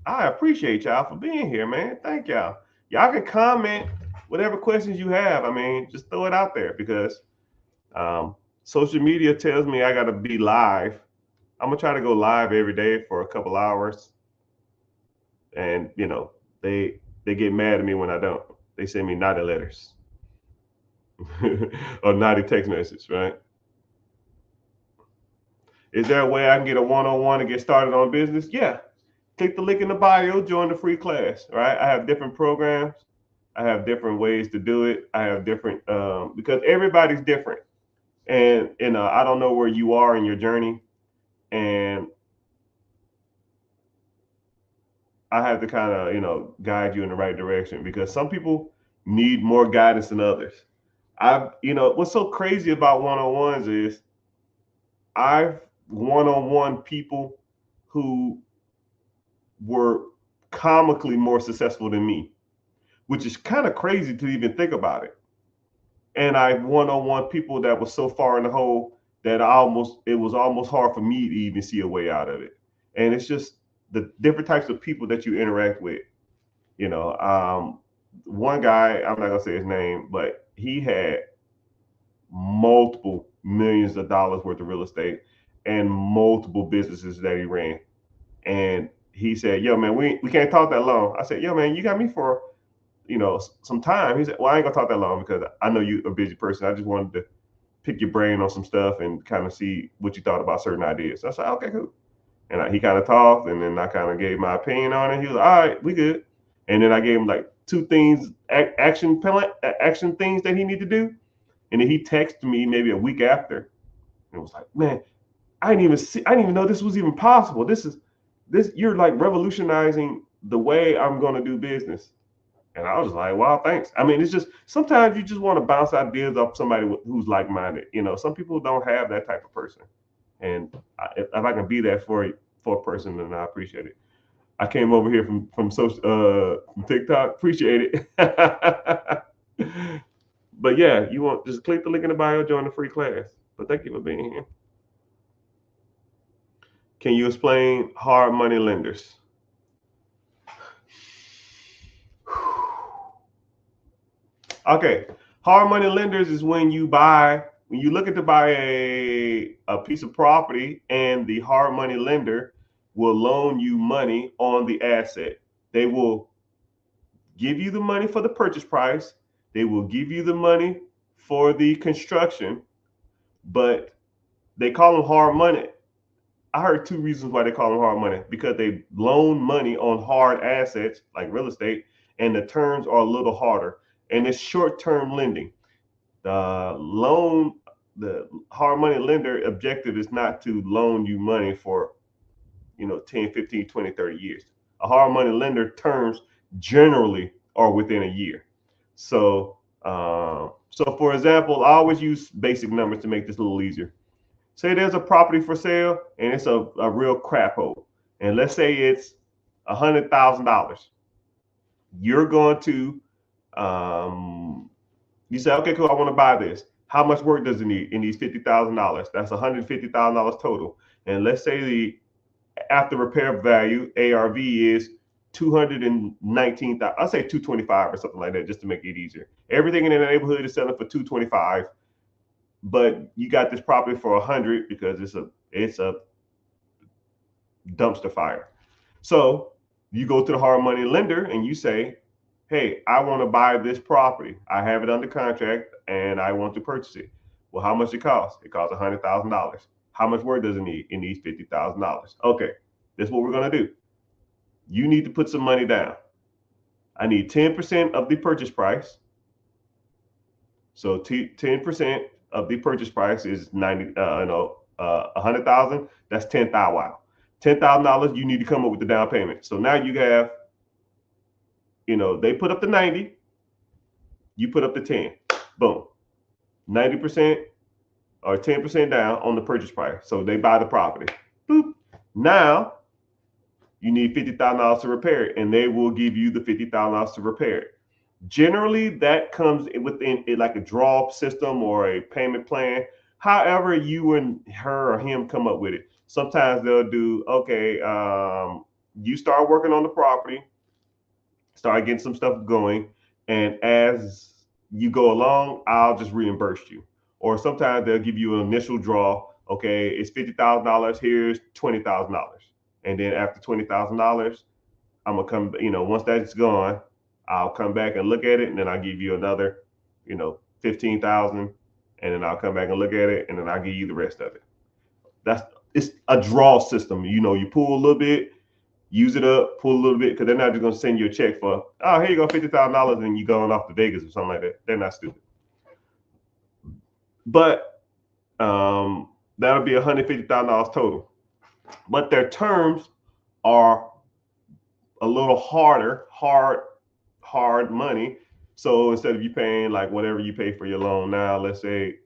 I appreciate y'all for being here, man. Thank y'all. Y'all can comment whatever questions you have. I mean, just throw it out there because social media tells me I got to be live. I'm gonna try to go live every day for a couple hours, and you know they get mad at me when I don't. They send me naughty letters or naughty text message, right? Is there a way I can get a one-on-one and get started on business? Yeah. Click the link in the bio, join the free class, right? I have different programs. I have different ways to do it. I have different, because everybody's different. And, I don't know where you are in your journey. And I have to kind of, guide you in the right direction because some people need more guidance than others. What's so crazy about one-on-ones is I've one-on-one people who were comically more successful than me, which is kind of crazy to even think about it. And I one-on-one people that was so far in the hole that it was almost hard for me to even see a way out of it. And it's just the different types of people that you interact with. One guy, I'm not gonna say his name, but he had multiple millions of dollars worth of real estate and multiple businesses that he ran. And he said, yo, man, we can't talk that long. I said, yo, man, you got me for, some time. He said, well, I ain't gonna talk that long because I know you're a busy person. I just wanted to pick your brain on some stuff and kind of see what you thought about certain ideas. So I said, okay, cool. And he kind of talked, and then I kind of gave my opinion on it. He was like, all right, we good. And then I gave him like 2 things, action things that he need to do. And then he texted me maybe a week after and was like, man, I didn't even know this was even possible. You're like revolutionizing the way I'm going to do business. And I was like, wow, thanks. I mean, it's just, sometimes you just want to bounce ideas off somebody who's like-minded. Some people don't have that type of person. And if I can be that for a person, then I appreciate it. I came over here from TikTok. Appreciate it. But yeah, just click the link in the bio, join the free class. But thank you for being here. Can you explain hard money lenders? Okay. Hard money lenders is when you look at to buy a piece of property and the hard money lender will loan you money on the asset. They will give you the money for the purchase price. They will give you the money for the construction, but they call them hard money. I heard two reasons why they call them hard money, because they loan money on hard assets like real estate, and the terms are a little harder. And it's short-term lending. The loan, the hard money lender objective is not to loan you money for 10, 15, 20, 30 years. A hard money lender terms generally are within a year. So for example, I always use basic numbers to make this a little easier. Say there's a property for sale and it's a real crap hole. And let's say it's $100,000. You're going to, you say, okay, cool, I want to buy this. How much work does it need? It needs $50,000. That's $150,000 total. And let's say the after repair value, ARV, is 219,000. I'll say 225 or something like that, just to make it easier. Everything in the neighborhood is selling for 225, but you got this property for 100 because it's a dumpster fire. So you go to the hard money lender and you say, hey, I want to buy this property. I have it under contract and I want to purchase it. Well, how much it costs? It costs $100,000. How much work does it need? It needs $50,000. Okay, this is what we're going to do. You need to put some money down. I need 10% of the purchase price. So 10% of the purchase price is 100,000. That's 10,000. Wow. $10,000. You need to come up with the down payment. So now you have, they put up the 90. You put up the 10. Boom. 90% or 10% down on the purchase price. So they buy the property. Boop. Now you need $50,000 to repair it, and they will give you the $50,000 to repair it. Generally, that comes within like a draw system or a payment plan. However, you and her or him come up with it. Sometimes they'll do, okay, you start working on the property, start getting some stuff going, and as you go along, I'll just reimburse you. Or sometimes they'll give you an initial draw. Okay, it's $50,000. Here's $20,000, and then after $20,000, I'm gonna come. Once that's gone, I'll come back and look at it, and then I'll give you another, 15,000, and then I'll come back and look at it, and then I'll give you the rest of it. It's a draw system. You pull a little bit, use it up, pull a little bit, because they're not just gonna send you a check for, oh, here you go, $50,000, and you going off to Vegas or something like that. They're not stupid. But that'll be $150,000 total. But their terms are a little hard money. So instead of you paying like whatever you pay for your loan now, let's say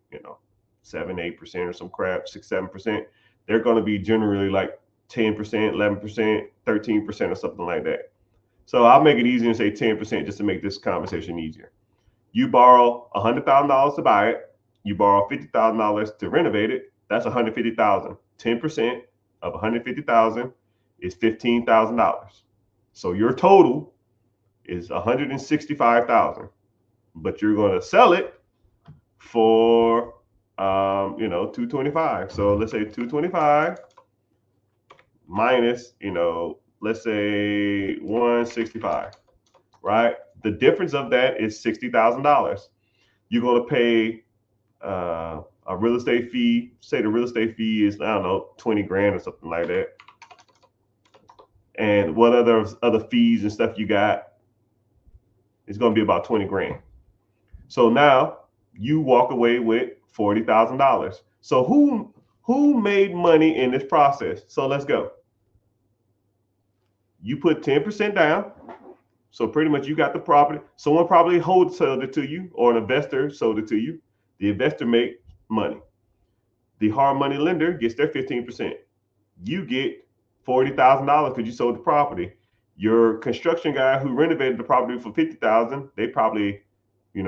7-8% or some crap, 6-7%, they're going to be generally like 10%, 11%, 13% or something like that. So I'll make it easy and say 10% just to make this conversation easier. You borrow $100,000 to buy it. You borrow $50,000 to renovate it. That's $150,000. 10% of $150,000 is $15,000. So your total is $165,000, but you're going to sell it for $225,000. So let's say $225,000 minus let's say $165,000, right? The difference of that is $60,000. You're going to pay a real estate fee. Say the real estate fee is, I don't know, 20 grand or something like that. And what other fees and stuff you got, it's going to be about 20 grand. So now you walk away with $40,000. So who made money in this process? So let's go. You put 10% down. So pretty much you got the property. Someone probably wholesaled it to you, or an investor sold it to you. The investor made money. The hard money lender gets their 15%. You get $40,000 because you sold the property. Your construction guy who renovated the property for $50,000, they probably, made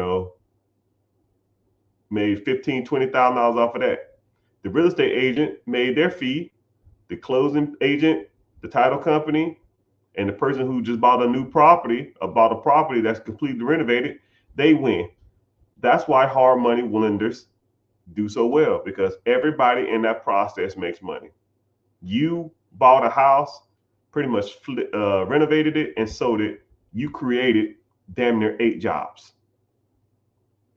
$15,000, $20,000 off of that. The real estate agent made their fee. The closing agent, the title company, and the person who just bought a new property or bought a property that's completely renovated, they win. That's why hard money lenders do so well, because everybody in that process makes money. You bought a house, pretty much renovated it and sold it. You created damn near 8 jobs,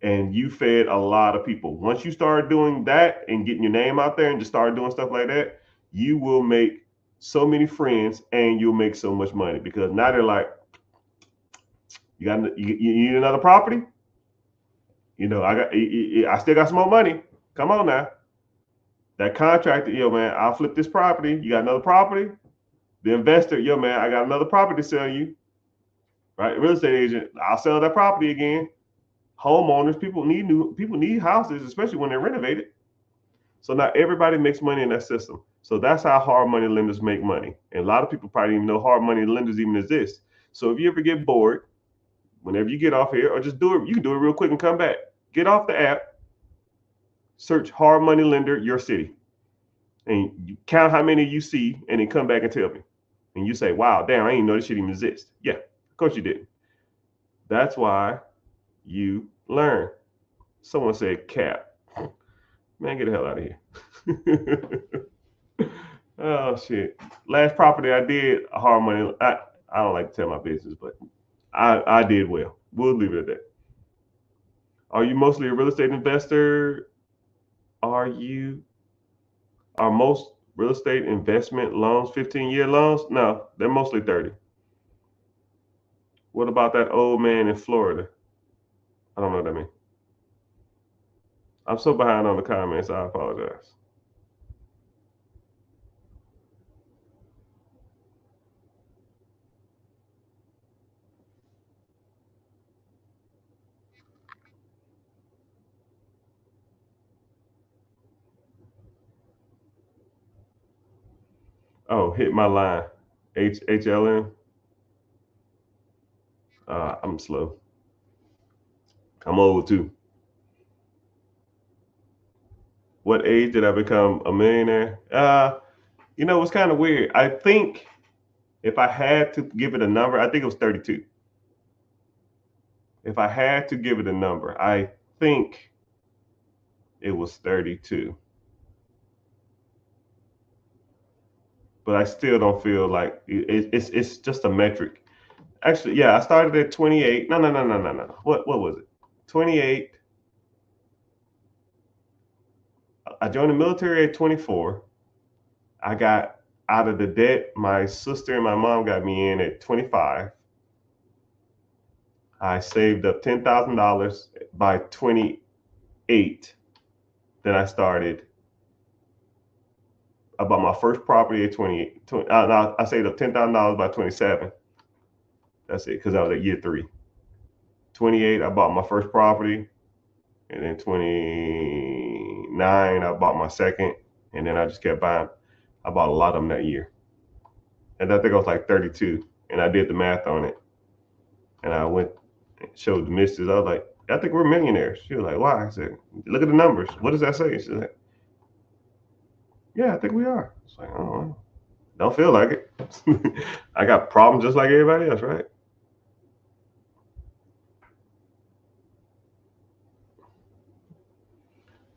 and you fed a lot of people. Once you start doing that and getting your name out there and just start doing stuff like that, you will make so many friends and you'll make so much money, because now they're like, you need another property? I still got some more money. Come on now. That contractor, yo man, I'll flip this property. You got another property? The investor, yo man, I got another property to sell you. Right? Real estate agent, I'll sell that property again. Homeowners, people need houses, especially when they're renovated. So now everybody makes money in that system. So that's how hard money lenders make money. And a lot of people probably even know hard money lenders even exist. So if you ever get bored, whenever you get off here, or just do it, you can do it real quick and come back. Get off the app, search hard money lender your city, and you count how many you see, and then come back and tell me. And you say, wow, damn, I didn't know this shit even exists. Yeah, of course you didn't. That's why you learn. Someone said cap. Man, get the hell out of here. Oh shit. Last property I did hard money. I don't like to tell my business, but I did well. We'll leave it at that. Are you mostly a real estate investor? Are most real estate investment loans 15-year loans? No, they're mostly 30. What about that old man in Florida? I don't know what that means. I'm so behind on the comments, I apologize. Oh, hit my line. HLM. I'm slow. I'm old too. What age did I become a millionaire? It's kind of weird. I think if I had to give it a number, I think it was 32. If I had to give it a number, I think it was 32. But I still don't feel like it's just a metric. Actually, yeah, I started at 28. No, no, no, no, no, no. What was it? 28. I joined the military at 24. I got out of the debt my sister and my mom got me in at 25. I saved up $10,000 by 28. Then I started. I bought my first property at 28. I saved up $10,000 by 27. That's it, because I was at year 3. 28, I bought my first property. And then 29, I bought my second. And then I just kept buying. I bought a lot of them that year. And I think I was like 32. And I did the math on it. And I went and showed the missus. I was like, I think we're millionaires. She was like, why? I said, look at the numbers. What does that say? She's like, yeah, I think we are. It's like, oh, don't feel like it. I got problems just like everybody else, right?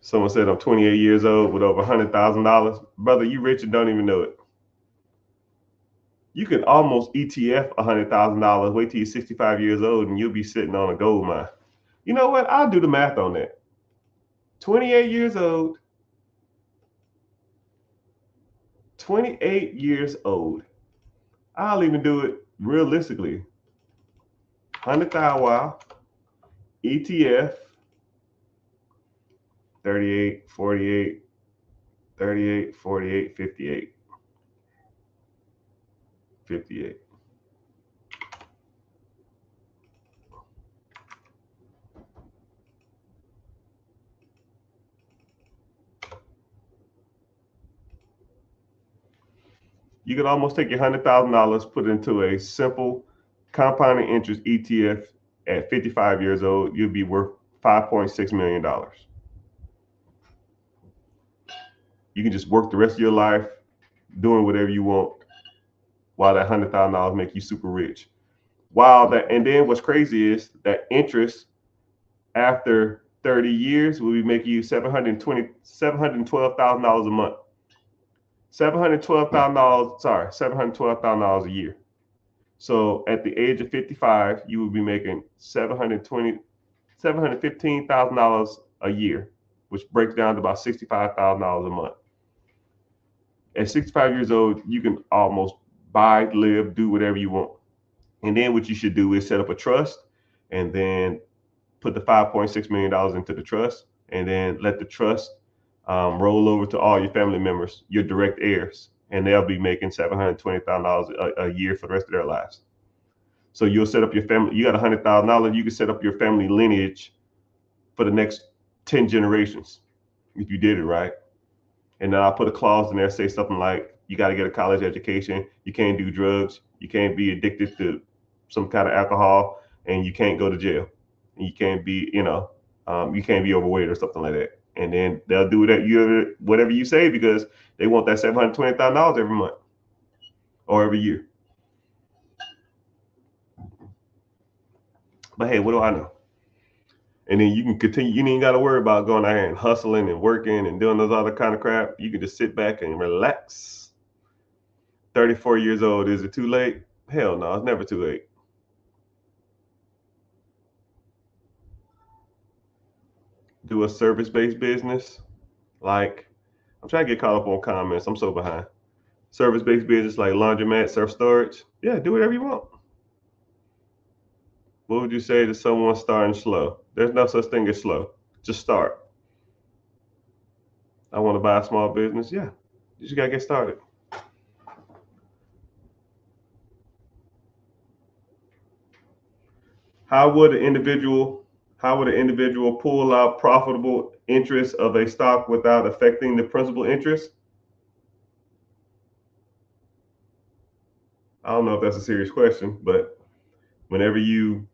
Someone said I'm 28 years old with over $100,000. Brother, you rich and don't even know it. You can almost ETF $100,000. Wait till you're 65 years old and you'll be sitting on a gold mine. You know what? I'll do the math on that. 28 years old. 28 years old. I'll even do it realistically. 100,000 wow. ETF 38, 48, 38, 48, 58. 58. You could almost take your $100,000, put it into a simple compounding interest ETF at 55 years old. You'd be worth $5.6 million. You can just work the rest of your life doing whatever you want while that $100,000 make you super rich. And then what's crazy is that interest after 30 years, we'll be making you $712,000 a month. $712,000 a year. So at the age of 55, you will be making $715,000 a year, which breaks down to about $65,000 a month. At 65 years old, you can almost buy, live, do whatever you want. And then what you should do is set up a trust and then put the $5.6 million into the trust, and then let the trust roll over to all your family members, your direct heirs, and they'll be making $720,000 a year for the rest of their lives. So you'll set up your family. You got $100,000. You can set up your family lineage for the next 10 generations if you did it right. And then I'll put a clause in there, say something like, you got to get a college education, you can't do drugs, you can't be addicted to some kind of alcohol, and you can't go to jail. You can't be, you can't be overweight or something like that. And then they'll do that whatever you say, because they want that $720,000 every month or every year. But hey, what do I know? And then you can continue. You ain't got to worry about going out here and hustling and working and doing those other kind of crap. You can just sit back and relax. 34 years old, is it too late? Hell no, it's never too late. Do a service-based business. Like, I'm trying to get caught up on comments. I'm so behind. Service-based business like laundromat, self-storage. Yeah, do whatever you want. What would you say to someone starting slow? There's no such thing as slow. Just start. I want to buy a small business. Yeah, you just got to get started. How would an individual pull out profitable interest of a stock without affecting the principal interest? I don't know if that's a serious question, but whenever you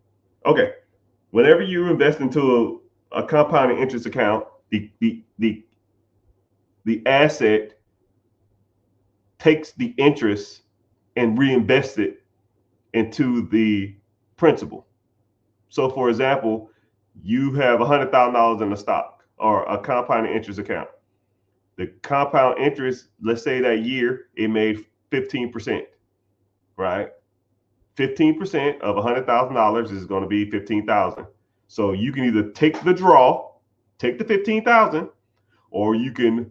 invest into a compounding interest account, the asset takes the interest and reinvests it into the principal. So, for example, you have $100,000 in a stock or a compounding interest account. The compound interest, let's say that year it made 15%, right? 15% of $100,000 is going to be 15,000. So you can either take the draw, take the 15,000, or you can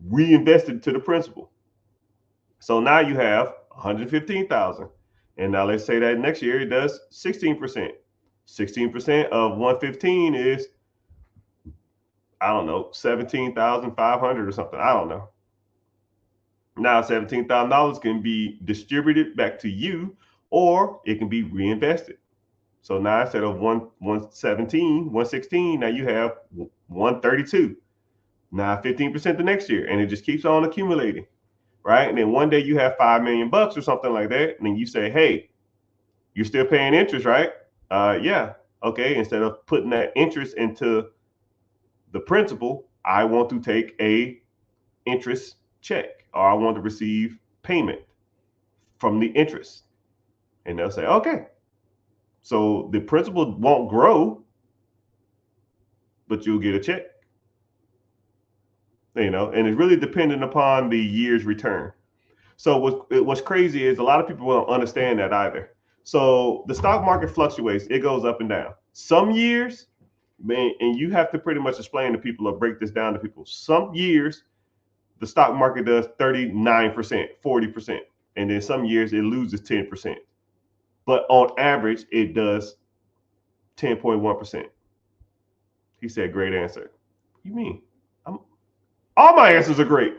reinvest it to the principal. So now you have 115,000. And now let's say that next year it does 16%. 16% of 115 is, I don't know, 17,500 or something. I don't know. Now $17,000 can be distributed back to you, or it can be reinvested. So now instead of 116, now you have 132. Now 15% the next year, and it just keeps on accumulating, right? And then one day you have $5 million or something like that, and then you say, hey, you're still paying interest, right? Yeah. Okay. Instead of putting that interest into the principal, I want to take a interest check, or I want to receive payment from the interest. And they'll say, okay. So the principal won't grow, but you'll get a check. And it's really dependent upon the year's return. So what's crazy is a lot of people don't understand that either. So the stock market fluctuates. It goes up and down. Some years, man, and you have to pretty much explain to people or break this down to people. Some years, the stock market does 39%, 40%. And then some years it loses 10%. But on average, it does 10.1%. He said, great answer. What do you mean? All my answers are great.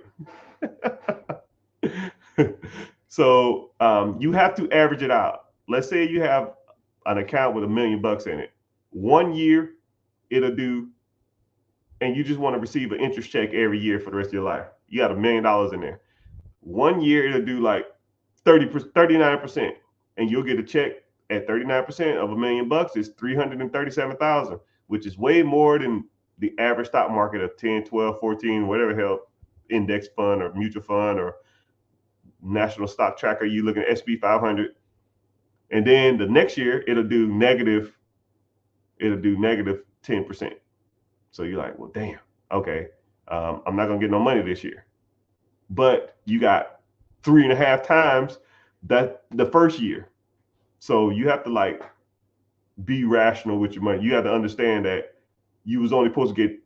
So you have to average it out. Let's say you have an account with $1 million in it. 1 year it'll do, and you just want to receive an interest check every year for the rest of your life. You got $1 million in there. 1 year it'll do like 39%, and you'll get a check at 39% of $1 million is 337,000, which is way more than the average stock market of 10, 12, 14, whatever hell index fund or mutual fund or national stock tracker. You look at SP 500. And then the next year it'll do negative 10%. So you're like, well, damn, okay, I'm not gonna get no money this year. But you got 3.5 times that the first year. So you have to like be rational with your money. You have to understand that you was only supposed to get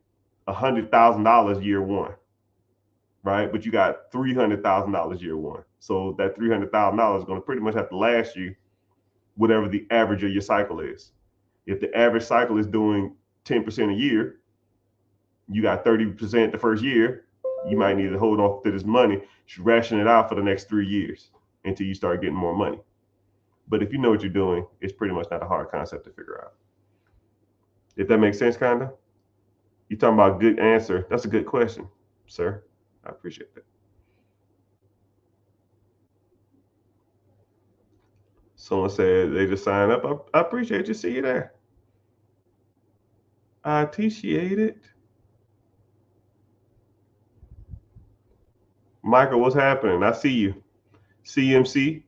$100,000 year one, right? But you got $300,000 year one. So that $300,000 is going to pretty much have to last you whatever the average of your cycle is. If the average cycle is doing 10% a year, you got 30% the first year, you might need to hold on to this money, ration it out for the next 3 years until you start getting more money. But if you know what you're doing, it's pretty much not a hard concept to figure out. If that makes sense, kind of. You're talking about good answer. That's a good question, sir. I appreciate that. Someone said they just signed up. I appreciate you. See you there. I appreciate it. Michael, what's happening? I see you. CMC,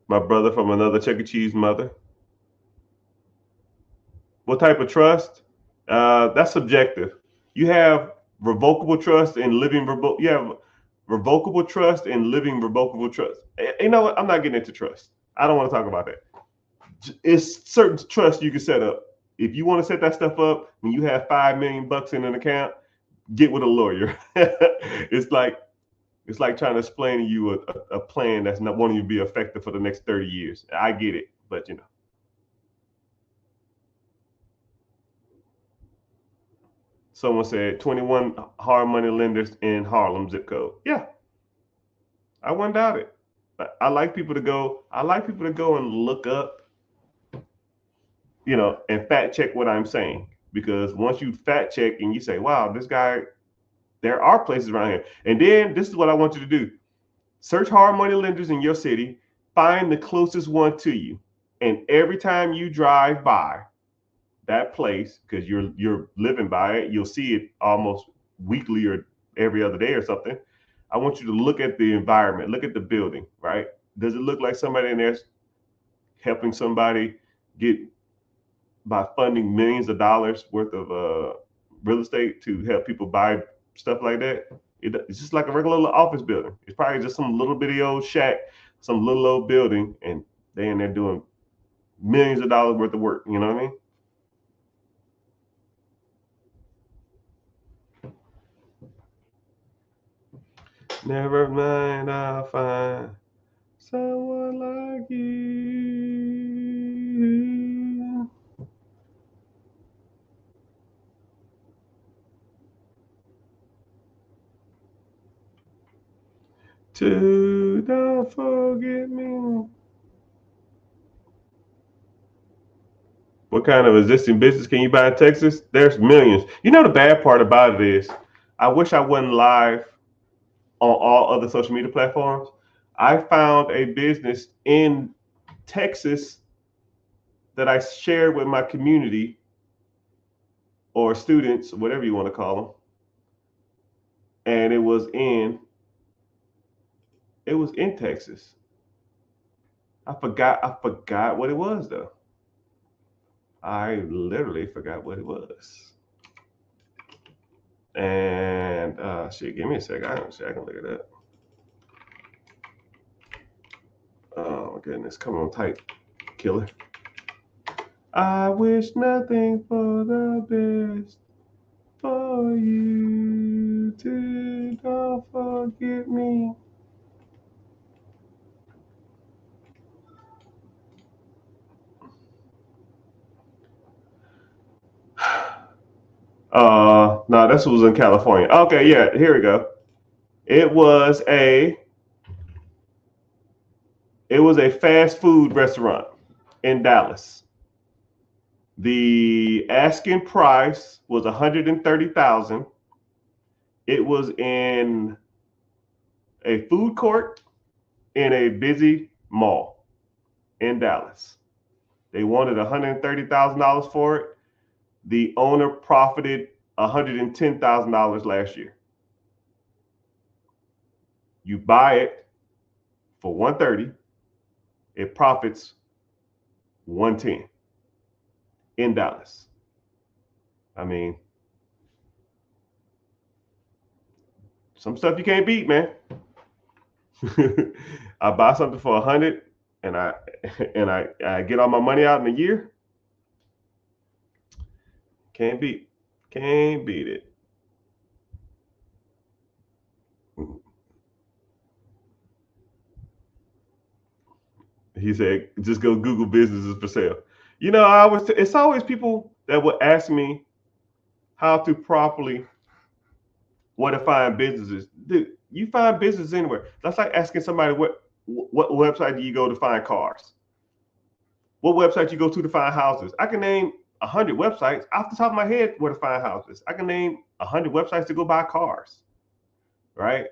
my brother from another Chuck E. Cheese mother. What type of trust? That's subjective. You have revocable trust and living you have revocable trust and living revocable trust. You know what? I'm not getting into trust. I don't want to talk about that. It's certain trust you can set up. If you want to set that stuff up when you have $5 million in an account, get with a lawyer. It's like trying to explain to you a plan that's not wanting you to be effective for the next 30 years. I get it, but you know. Someone said 21 hard money lenders in Harlem zip code. Yeah, I wouldn't doubt it. I like people to go. I like people to go and look up, you know, and fact check what I'm saying. Because once you fact check and you say, wow, this guy, there are places around here. And then this is what I want you to do. Search hard money lenders in your city, find the closest one to you. And every time you drive by that place, because you're living by it, you'll see it almost weekly or every other day or something. I want you to look at the environment, look at the building, right? Does it look like somebody in there's helping somebody get by funding millions of dollars worth of real estate to help people buy stuff like that? It's just like a regular little office building. It's probably just some little bitty old shack, some little old building, and they in there doing millions of dollars worth of work. You know what I mean? Never mind, I'll find someone like you. To don't forget me. What kind of existing business can you buy in Texas? There's millions. You know, the bad part about it is I wish I wasn't live on all other social media platforms. I found a business in Texas that I shared with my community or students, whatever you want to call them. And it was in Texas. I forgot what it was though. I literally forgot what it was. And shit, give me a second. I can look it up. Oh my goodness, come on, type, killer. I wish nothing for the best for you to don't forget me. No, this was in California. Okay, yeah, here we go. It was a fast food restaurant in Dallas. The asking price was $130,000. It was in a food court in a busy mall in Dallas. They wanted $130,000 for it. The owner profited $110,000 last year. You buy it for $130,000, it profits $110,000 in Dallas. I mean, some stuff you can't beat, man. I buy something for 100 and I get all my money out in a year. Can't beat it. He said, just go Google businesses for sale. You know, it's always people that would ask me how to properly what to find businesses. Dude, you find business anywhere. That's like asking somebody what website do you go to find cars? What website you go to find houses? I can name 100 websites off the top of my head where to find houses. I can name 100 websites to go buy cars, right?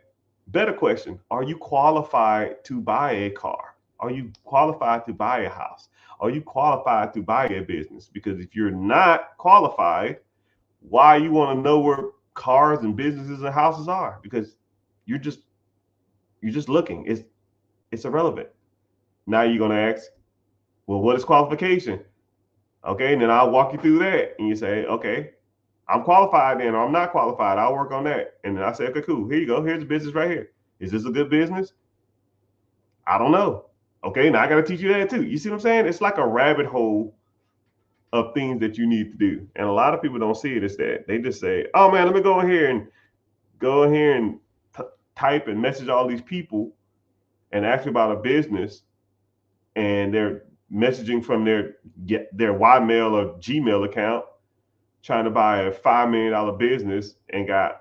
Better question, are you qualified to buy a car? Are you qualified to buy a house? Are you qualified to buy a business? Because if you're not qualified, why you want to know where cars and businesses and houses are? Because you're just looking. It's irrelevant. Now you're gonna ask, well, what is qualification? Okay, and then I'll walk you through that, and you say, okay, I'm qualified then, or I'm not qualified. I'll work on that. And then I say, okay, cool. Here you go. Here's the business right here. Is this a good business? I don't know. Okay, now I got to teach you that too. You see what I'm saying? It's like a rabbit hole of things that you need to do. And a lot of people don't see it as that. They just say, oh man, let me go in here and type and message all these people and ask about a business. And they're messaging from their Ymail or Gmail account, trying to buy a $5 million business and got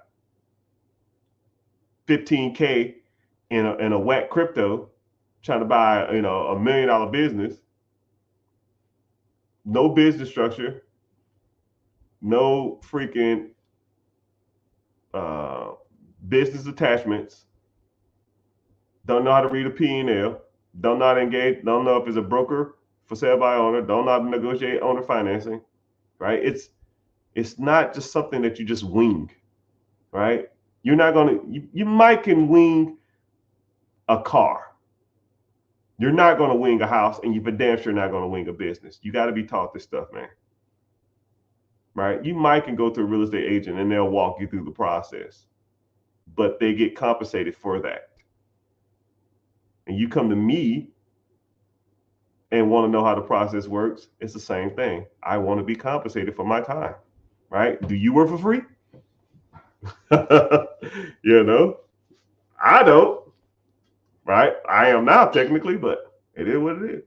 15K in a whack crypto, trying to buy a $1 million business. No business structure, no freaking business attachments. Don't know how to read a P&L. Don't know how to engage. Don't know if it's a broker for sale by owner. Don't know how to negotiate owner financing. Right? It's not just something that you just wing. Right? You're not gonna. You might can wing a car. You're not going to wing a house, and you're for damn sure not going to wing a business. You got to be taught this stuff, man. Right? You might can go to a real estate agent and they'll walk you through the process, but they get compensated for that. And you come to me and want to know how the process works, it's the same thing. I want to be compensated for my time, right? Do you work for free? I don't. Right? I am now technically, but it is what it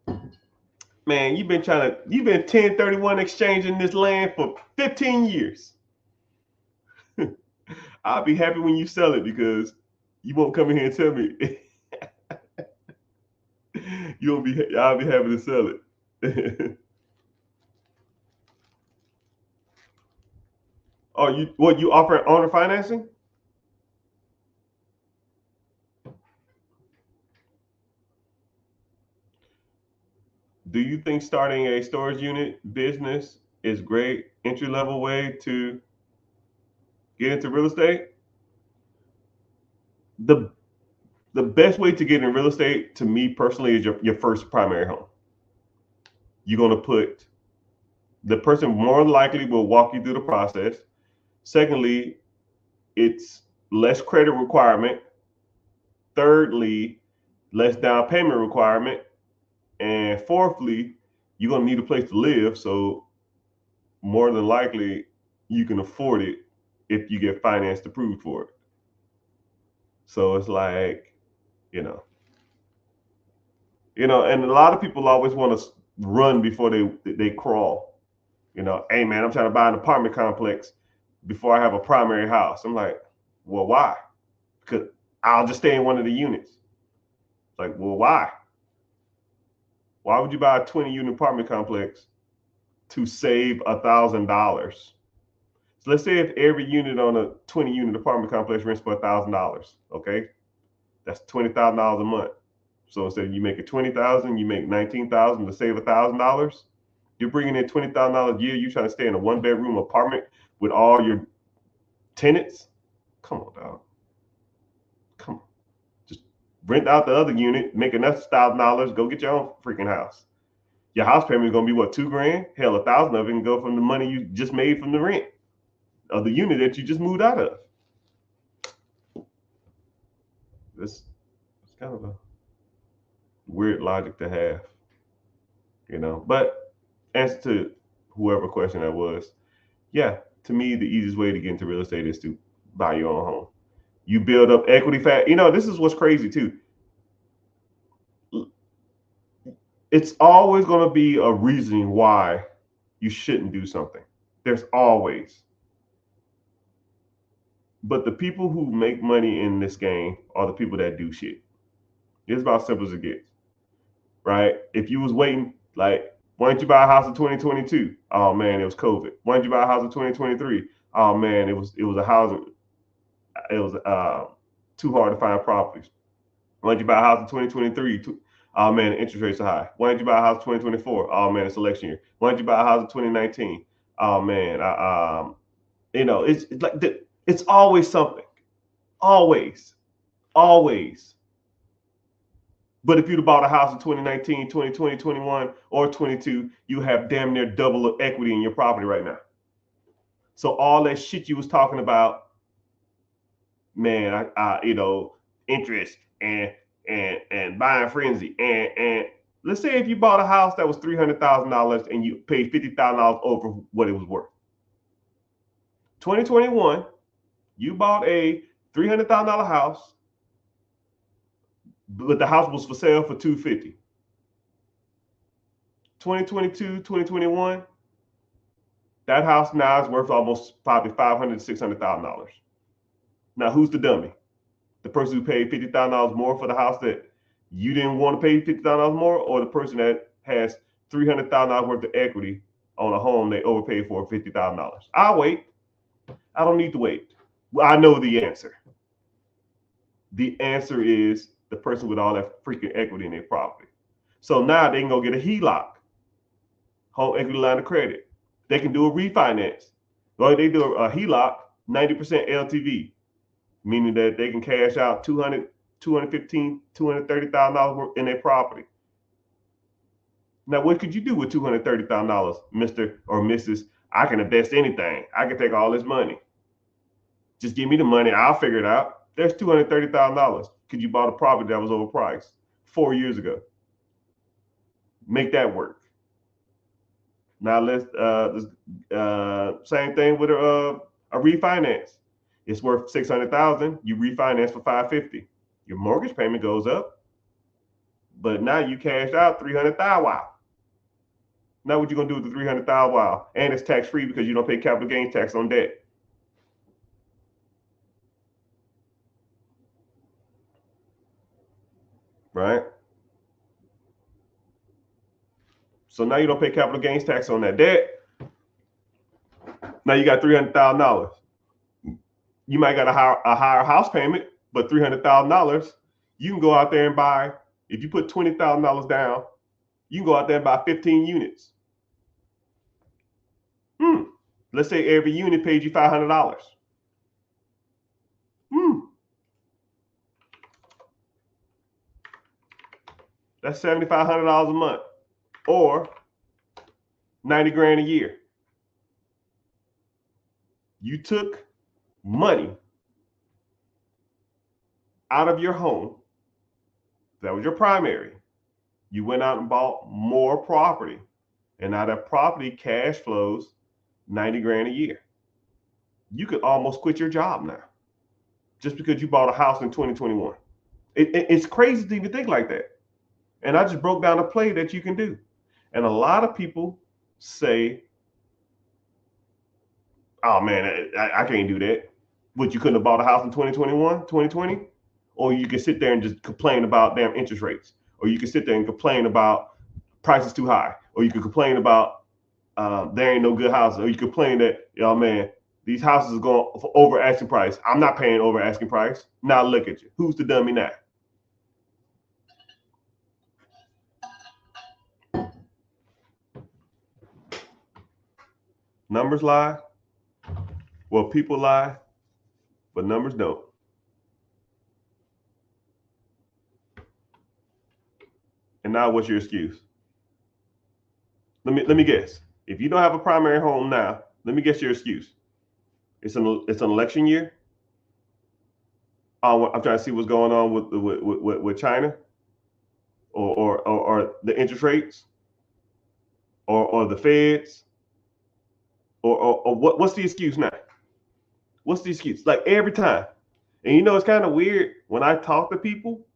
is. Man, you've been 1031 exchanging this land for 15 years. I'll be happy when you sell it because you won't come in here and tell me. I'll be happy to sell it. Oh, you offer owner financing? Do you think starting a storage unit business is great entry-level way to get into real estate? The best way to get in real estate, to me personally, is your first primary home. You're going to put the person more likely will walk you through the process. Secondly, it's less credit requirement. Thirdly, less down payment requirement. And fourthly, you're going to need a place to live. So more than likely, you can afford it if you get financed approved for it. So it's like, and a lot of people always want to run before they crawl. Hey man, I'm trying to buy an apartment complex before I have a primary house. I'm like, well, why? Because I'll just stay in one of the units. It's like, well, why? Why would you buy a 20-unit apartment complex to save $1,000? So let's say if every unit on a 20-unit apartment complex rents for $1,000, okay? That's $20,000 a month. So instead of you making $20,000, you make $19,000 to save $1,000. You're bringing in $20,000 a year. You're trying to stay in a one-bedroom apartment with all your tenants. Come on, dog. Come on. Rent out the other unit, make enough $1,000, go get your own freaking house. Your house payment is gonna be what, $2,000? Hell, 1,000 of it can go from the money you just made from the rent of the unit that you just moved out of. It's kind of a weird logic to have, you know. But as to whoever question that was, yeah, to me, the easiest way to get into real estate is to buy your own home. You build up equity fast. You know, this is what's crazy too. It's always going to be a reason why you shouldn't do something. There's always. But the people who make money in this game are the people that do shit. It's about simple as it gets, right? If you was waiting, like, why didn't you buy a house in 2022? Oh man, it was COVID. Why didn't you buy a house in 2023? Oh man, it was a housing. It was too hard to find properties. Why didn't you buy a house in 2023? Oh man, the interest rates are high. Why didn't you buy a house in 2024? Oh man, it's election year. Why didn't you buy a house in 2019? Oh man, you know, it's like it's always something, always. But if you'd have bought a house in 2019, 2020, 21, or 22, you have damn near double of equity in your property right now. So all that shit you was talking about, man, you know, interest and buying frenzy and let's say if you bought a house that was $300,000 and you paid $50,000 over what it was worth. 2021, you bought a $300,000 house, but the house was for sale for $250,000. 2022, 2021, that house now is worth almost probably $500,000 to $600,000. Now, who's the dummy? The person who paid $50,000 more for the house that you didn't want to pay $50,000 more, or the person that has $300,000 worth of equity on a home they overpaid for $50,000? I'll wait. I don't need to wait. I know the answer. The answer is the person with all that freaking equity in their property. So now they can go get a HELOC, home equity line of credit. They can do a refinance. Well, they do a HELOC, 90% LTV, meaning that they can cash out $200,000, $215,000, $230,000 in their property. Now, what could you do with $230,000, Mr. or Mrs.? I can invest anything. I can take all this money. Just give me the money. I'll figure it out. There's $230,000 because you bought a property that was overpriced 4 years ago. Make that work. Now let's same thing with a refinance. It's worth $600,000. You refinance for $550,000. Your mortgage payment goes up, but now you cashed out $300,000. Wow. Now what you gonna do with the $300,000? Wow, and it's tax free because you don't pay capital gains tax on debt. Right? So now you don't pay capital gains tax on that debt. Now you got $300,000. You might got a higher house payment, but $300,000, you can go out there and buy. If you put $20,000 down, you can go out there and buy 15 units. Let's say every unit paid you $500. That's $7,500 a month, or 90 grand a year. You took money out of your home. That was your primary. You went out and bought more property, and now that property cash flows 90 grand a year. You could almost quit your job now just because you bought a house in 2021. It's crazy to even think like that. And I just broke down a play that you can do. And a lot of people say, oh man, I can't do that. But you couldn't have bought a house in 2021, 2020? Or you can sit there and just complain about damn interest rates. Or you can sit there and complain about prices too high. Or you can complain about there ain't no good houses. Or you complain that, oh man, these houses are going for over asking price. I'm not paying over asking price. Now look at you. Who's the dummy now? Numbers lie. Well, people lie, but numbers don't. And now what's your excuse? Let me guess. If you don't have a primary home now, let me guess your excuse. It's an election year. I'm trying to see what's going on with China, or the interest rates, or the Feds, or what's the excuse now? What's the excuse? Like every time. And you know, it's kind of weird when I talk to people.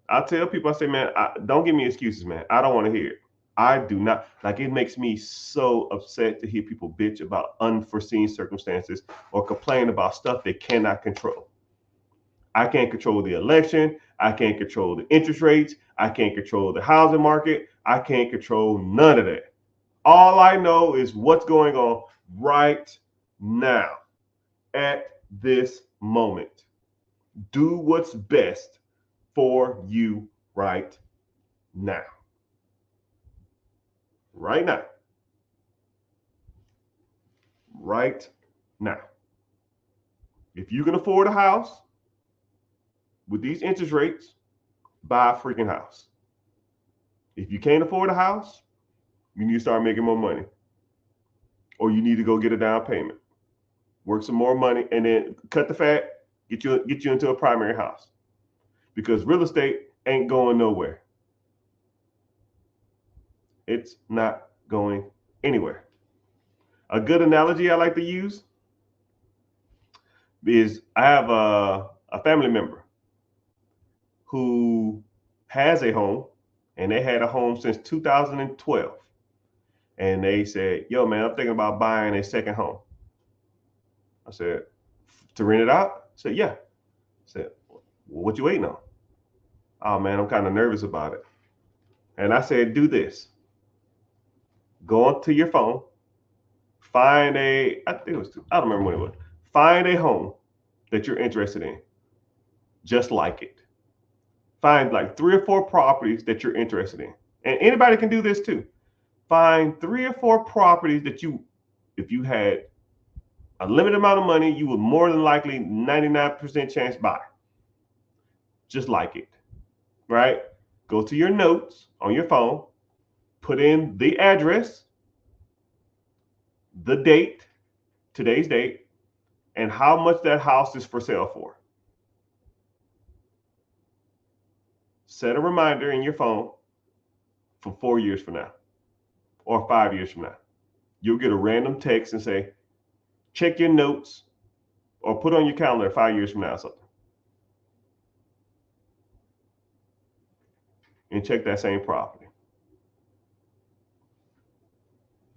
I tell people, I say, man, don't give me excuses, man. I don't want to hear it. I do not. Like, it makes me so upset to hear people bitch about unforeseen circumstances or complain about stuff they cannot control. I can't control the election. I can't control the interest rates. I can't control the housing market. I can't control none of that. All I know is what's going on right now at this moment. Do what's best for you right now. Right now. Right now. If you can afford a house with these interest rates, buy a freaking house. If you can't afford a house, you need to start making more money. Or you need to go get a down payment. Work some more money and then cut the fat, get you into a primary house. Because real estate ain't going nowhere. It's not going anywhere. A good analogy I like to use is I have a family member who has a home, and they had a home since 2012. And they said, yo, man, I'm thinking about buying a second home. I said, to rent it out? I said, yeah. I said, well, what you waiting on? Oh, man, I'm kind of nervous about it. And I said, do this. Go onto your phone, find I don't remember what it was. Find a home that you're interested in, just like it. Find like 3 or 4 properties that you're interested in. And anybody can do this too. Find 3 or 4 properties that if you had a limited amount of money, you would more than likely 99% chance buy. Just like it, right? Go to your notes on your phone, put in the address, the date, today's date, and how much that house is for sale for. Set a reminder in your phone for 4 years from now or 5 years from now. You'll get a random text and say, check your notes or put on your calendar 5 years from now or something. And check that same property.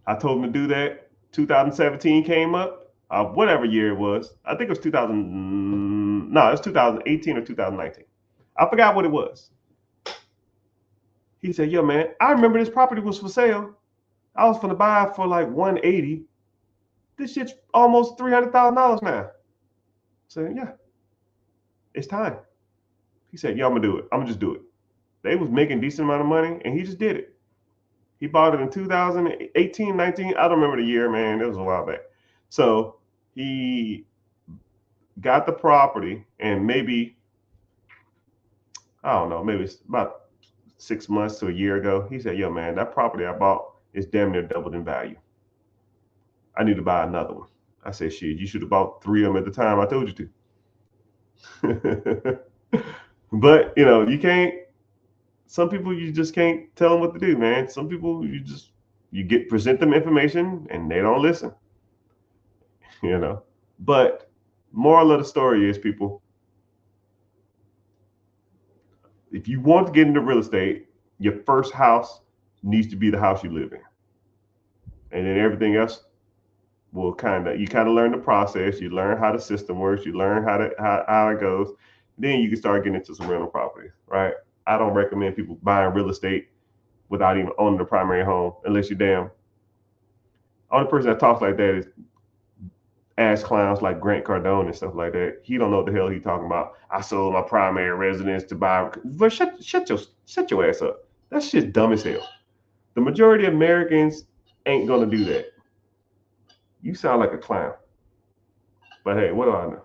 I told him to do that. 2017 came up, whatever year it was. I think it was 2018 or 2019. I forgot what it was. He said, yo, man, I remember this property was for sale. I was going to buy it for like 180. This shit's almost $300,000 now. I said, yeah, it's time. He said, yeah, I'm going to do it. I'm going to just do it. They was making a decent amount of money, and he just did it. He bought it in 2018, 19. I don't remember the year, man. It was a while back. So he got the property, and maybe, I don't know, maybe it's about 6 months to a year ago. He said, yo, man, that property I bought is damn near doubled in value. I need to buy another one. I said, shit, you should have bought 3 of them at the time I told you to. But, you know, you can't. Some people, you just can't tell them what to do, man. Some people, you present them information and they don't listen, you know. But moral of the story is, people, if you want to get into real estate, your first house needs to be the house you live in. And then everything else will you kind of learn the process. You learn how the system works. You learn how it goes. Then you can start getting into some rental properties, right? I don't recommend people buying real estate without even owning the primary home, unless you're damn. Only person that talks like that is ass clowns like Grant Cardone and stuff like that. He don't know what the hell he's talking about. I sold my primary residence to buy. But shut your ass up. That shit's dumb as hell. The majority of Americans ain't gonna do that. You sound like a clown. But hey, what do I know?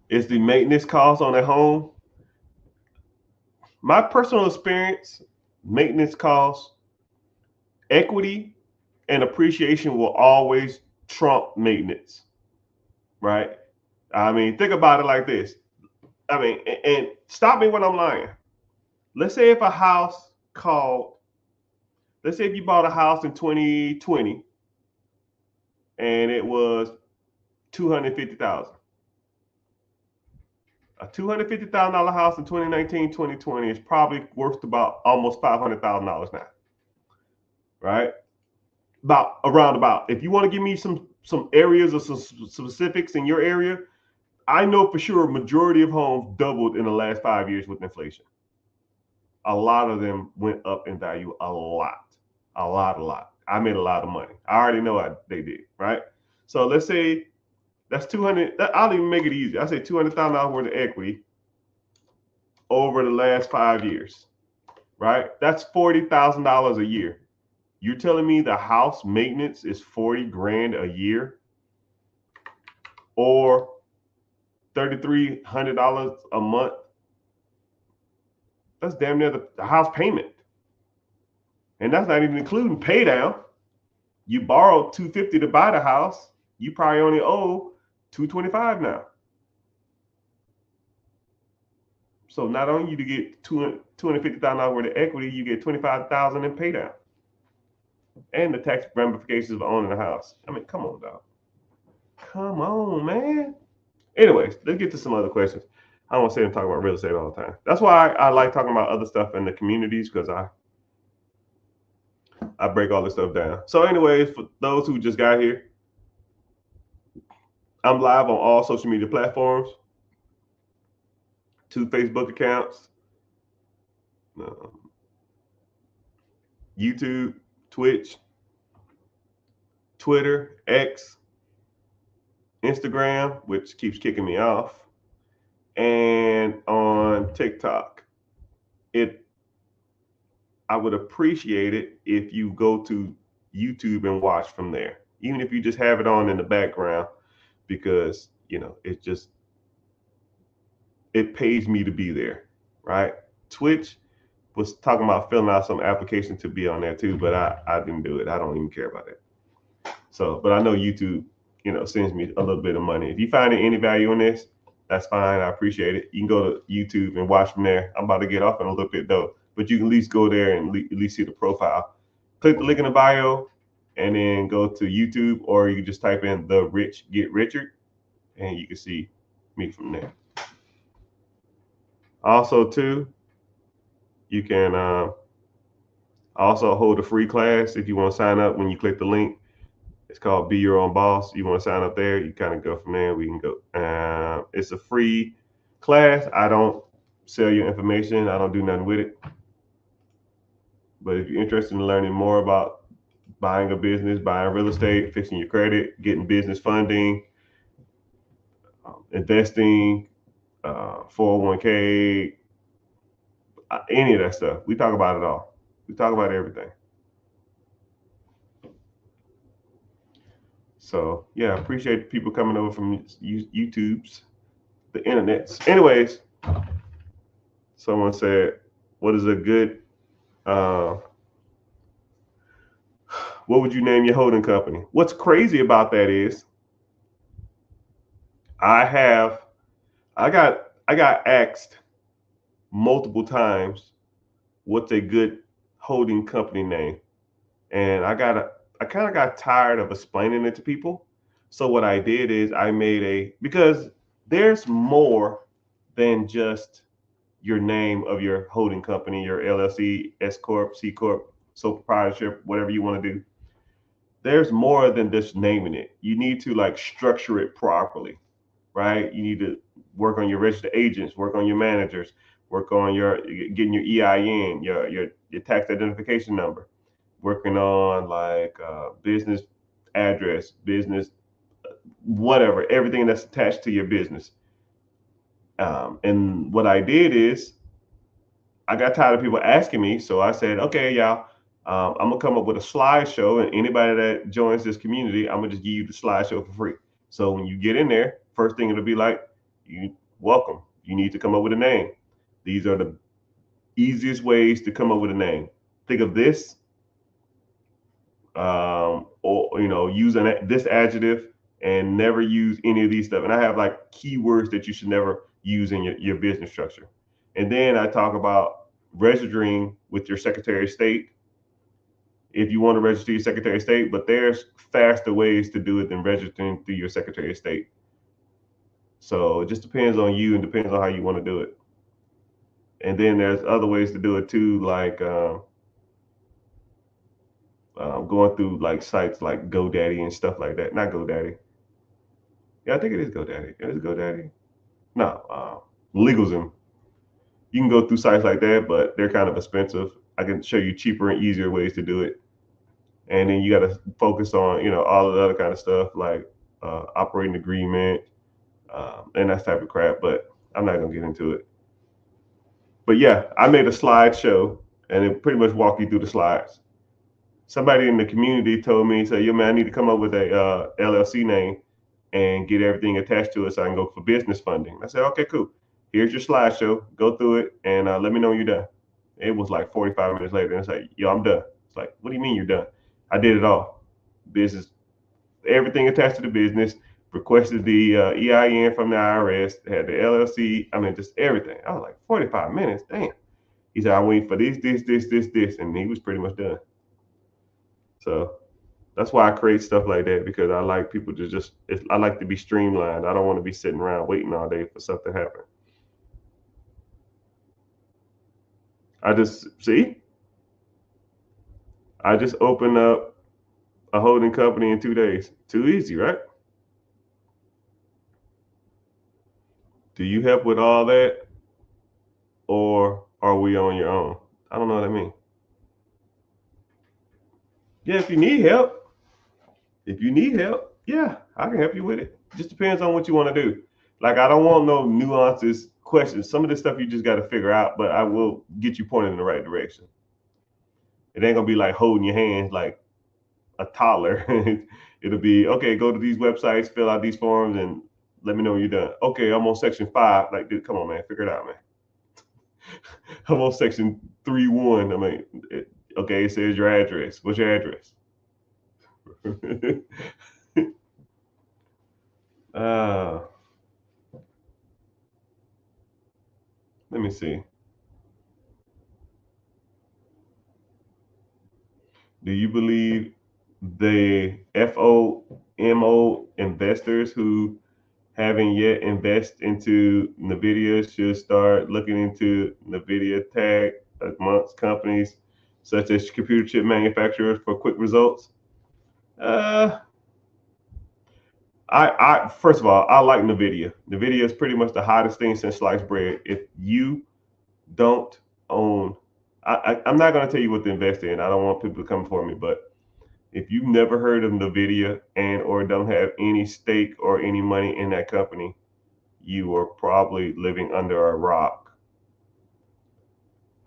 is the maintenance cost on a home. My personal experience, maintenance costs, equity, and appreciation will always trump maintenance, right? I mean, think about it like this. I mean, and stop me when I'm lying. Let's say if a house called, let's say if you bought a house in 2020 and it was 250,000. A $250,000 house in 2019, 2020 is probably worth about almost $500,000 now, right? About around about. If you want to give me some areas or some specifics in your area, I know for sure a majority of homes doubled in the last 5 years with inflation. A lot of them went up in value a lot, a lot, a lot. I made a lot of money. I already know they did, right? So let's say that's 200. I'll even make it easy. I say $200,000 worth of equity over the last 5 years, right? That's $40,000 a year. You're telling me the house maintenance is 40 grand a year or $3,300 a month? That's damn near the house payment. And that's not even including pay down. You borrowed $250 to buy the house. You probably only owe $225 now. So not only you to get $250,000 worth of equity, you get $25,000 in pay down. And the tax ramifications of owning a house. I mean, come on, dog. Come on, man. Anyways, let's get to some other questions. I don't want to sit and talk about real estate all the time. That's why I like talking about other stuff in the communities, because I break all this stuff down. So anyways, for those who just got here, I'm live on all social media platforms, 2 Facebook accounts, YouTube, Twitch, Twitter, X, Instagram, which keeps kicking me off, and on TikTok. I would appreciate it if you go to YouTube and watch from there, even if you just have it on in the background, because it pays me to be there, right? Twitch was talking about filling out some application to be on there too, but I didn't do it. I don't even care about it. So, but I know YouTube, sends me a little bit of money. If you find any value in this, that's fine. I appreciate it. You can go to YouTube and watch from there. I'm about to get off in a little bit though, but you can at least go there and at least see the profile. Click the link in the bio and then go to YouTube, or you can just type in The Rich Get Richard and you can see me from there. Also too, you can also hold a free class if you want to sign up. When you click the link, it's called Be Your Own Boss. You want to sign up there, you kind of go from there. We can go. It's a free class. I don't sell your information. I don't do nothing with it. But if you're interested in learning more about buying a business, buying real estate, fixing your credit, getting business funding, investing, 401k, any of that stuff, we talk about it all. We talk about everything. So yeah, I appreciate people coming over from YouTube's, the internets. Anyways, someone said, what is a good, what would you name your holding company? What's crazy about that is I got asked multiple times what's a good holding company name. And I kind of got tired of explaining it to people. So what I did is I made because there's more than just your name of your holding company, your LLC, S Corp, C Corp, sole proprietorship, whatever you want to do. There's more than just naming it. You need to like structure it properly, right? You need to work on your registered agents, work on your managers, work on getting your EIN, your tax identification number, working on like business address, business, whatever, everything that's attached to your business. And what I did is I got tired of people asking me, so I said, okay, y'all, I'm gonna come up with a slideshow, and anybody that joins this community, I'm gonna just give you the slideshow for free. So when you get in there, first thing it'll be like, You welcome. You need to come up with a name. These are the easiest ways to come up with a name. Think of this, or use this adjective, and never use any of these stuff. And I have like keywords that you should never use in your business structure. And then I talk about registering with your Secretary of State if you want to register your Secretary of State, but there's faster ways to do it than registering through your Secretary of State. So it just depends on you and depends on how you want to do it. And then there's other ways to do it too, like going through like sites like GoDaddy and stuff like that. Not GoDaddy. Yeah, I think it is GoDaddy. It is GoDaddy. No, LegalZoom. You can go through sites like that, but they're kind of expensive. I can show you cheaper and easier ways to do it. And then you got to focus on, all of the other kind of stuff like operating agreement and that type of crap. But I'm not gonna get into it. But yeah, I made a slideshow and it pretty much walk you through the slides. Somebody in the community told me, say, "Yo, man, I need to come up with a LLC name and get everything attached to it so I can go for business funding." I said, "Okay, cool. Here's your slideshow. Go through it and let me know when you're done." It was like 45 minutes later, and it's like, "Yo, I'm done." It's like, "What do you mean you're done?" I did it all. Business, everything attached to the business. Requested the EIN from the IRS. Had the LLC. I mean, just everything. I was like, 45 minutes. Damn. He said, "I wait for this, and he was pretty much done." So that's why I create stuff like that because I like people to I like to be streamlined. I don't want to be sitting around waiting all day for something to happen. I just see, I just opened up a holding company in 2 days. Too easy, right? Do you help with all that or are we on your own? I don't know what I mean. Yeah, if you need help, yeah, I can help you with it. Just depends on what you want to do. Like I don't want no nuances, questions. Some of this stuff you just got to figure out, but I will get you pointed in the right direction. It ain't gonna be like holding your hands like a toddler. It'll be okay. Go to these websites, fill out these forms, and let me know when you're done. Okay, I'm on section 5. Like, dude, come on, man, figure it out, man. I'm on section 3.1. I mean, okay, it says your address. What's your address? uh, Let me see. Do you believe the FOMO investors who haven't yet invest into NVIDIA should start looking into NVIDIA tag amongst companies such as computer chip manufacturers for quick results? Uh, I first of all, I like NVIDIA. NVIDIA is pretty much the hottest thing since sliced bread. If you don't own, I'm not going to tell you what to invest in. I don't want people to come for me, but if you've never heard of NVIDIA and or don't have any stake or any money in that company, you are probably living under a rock.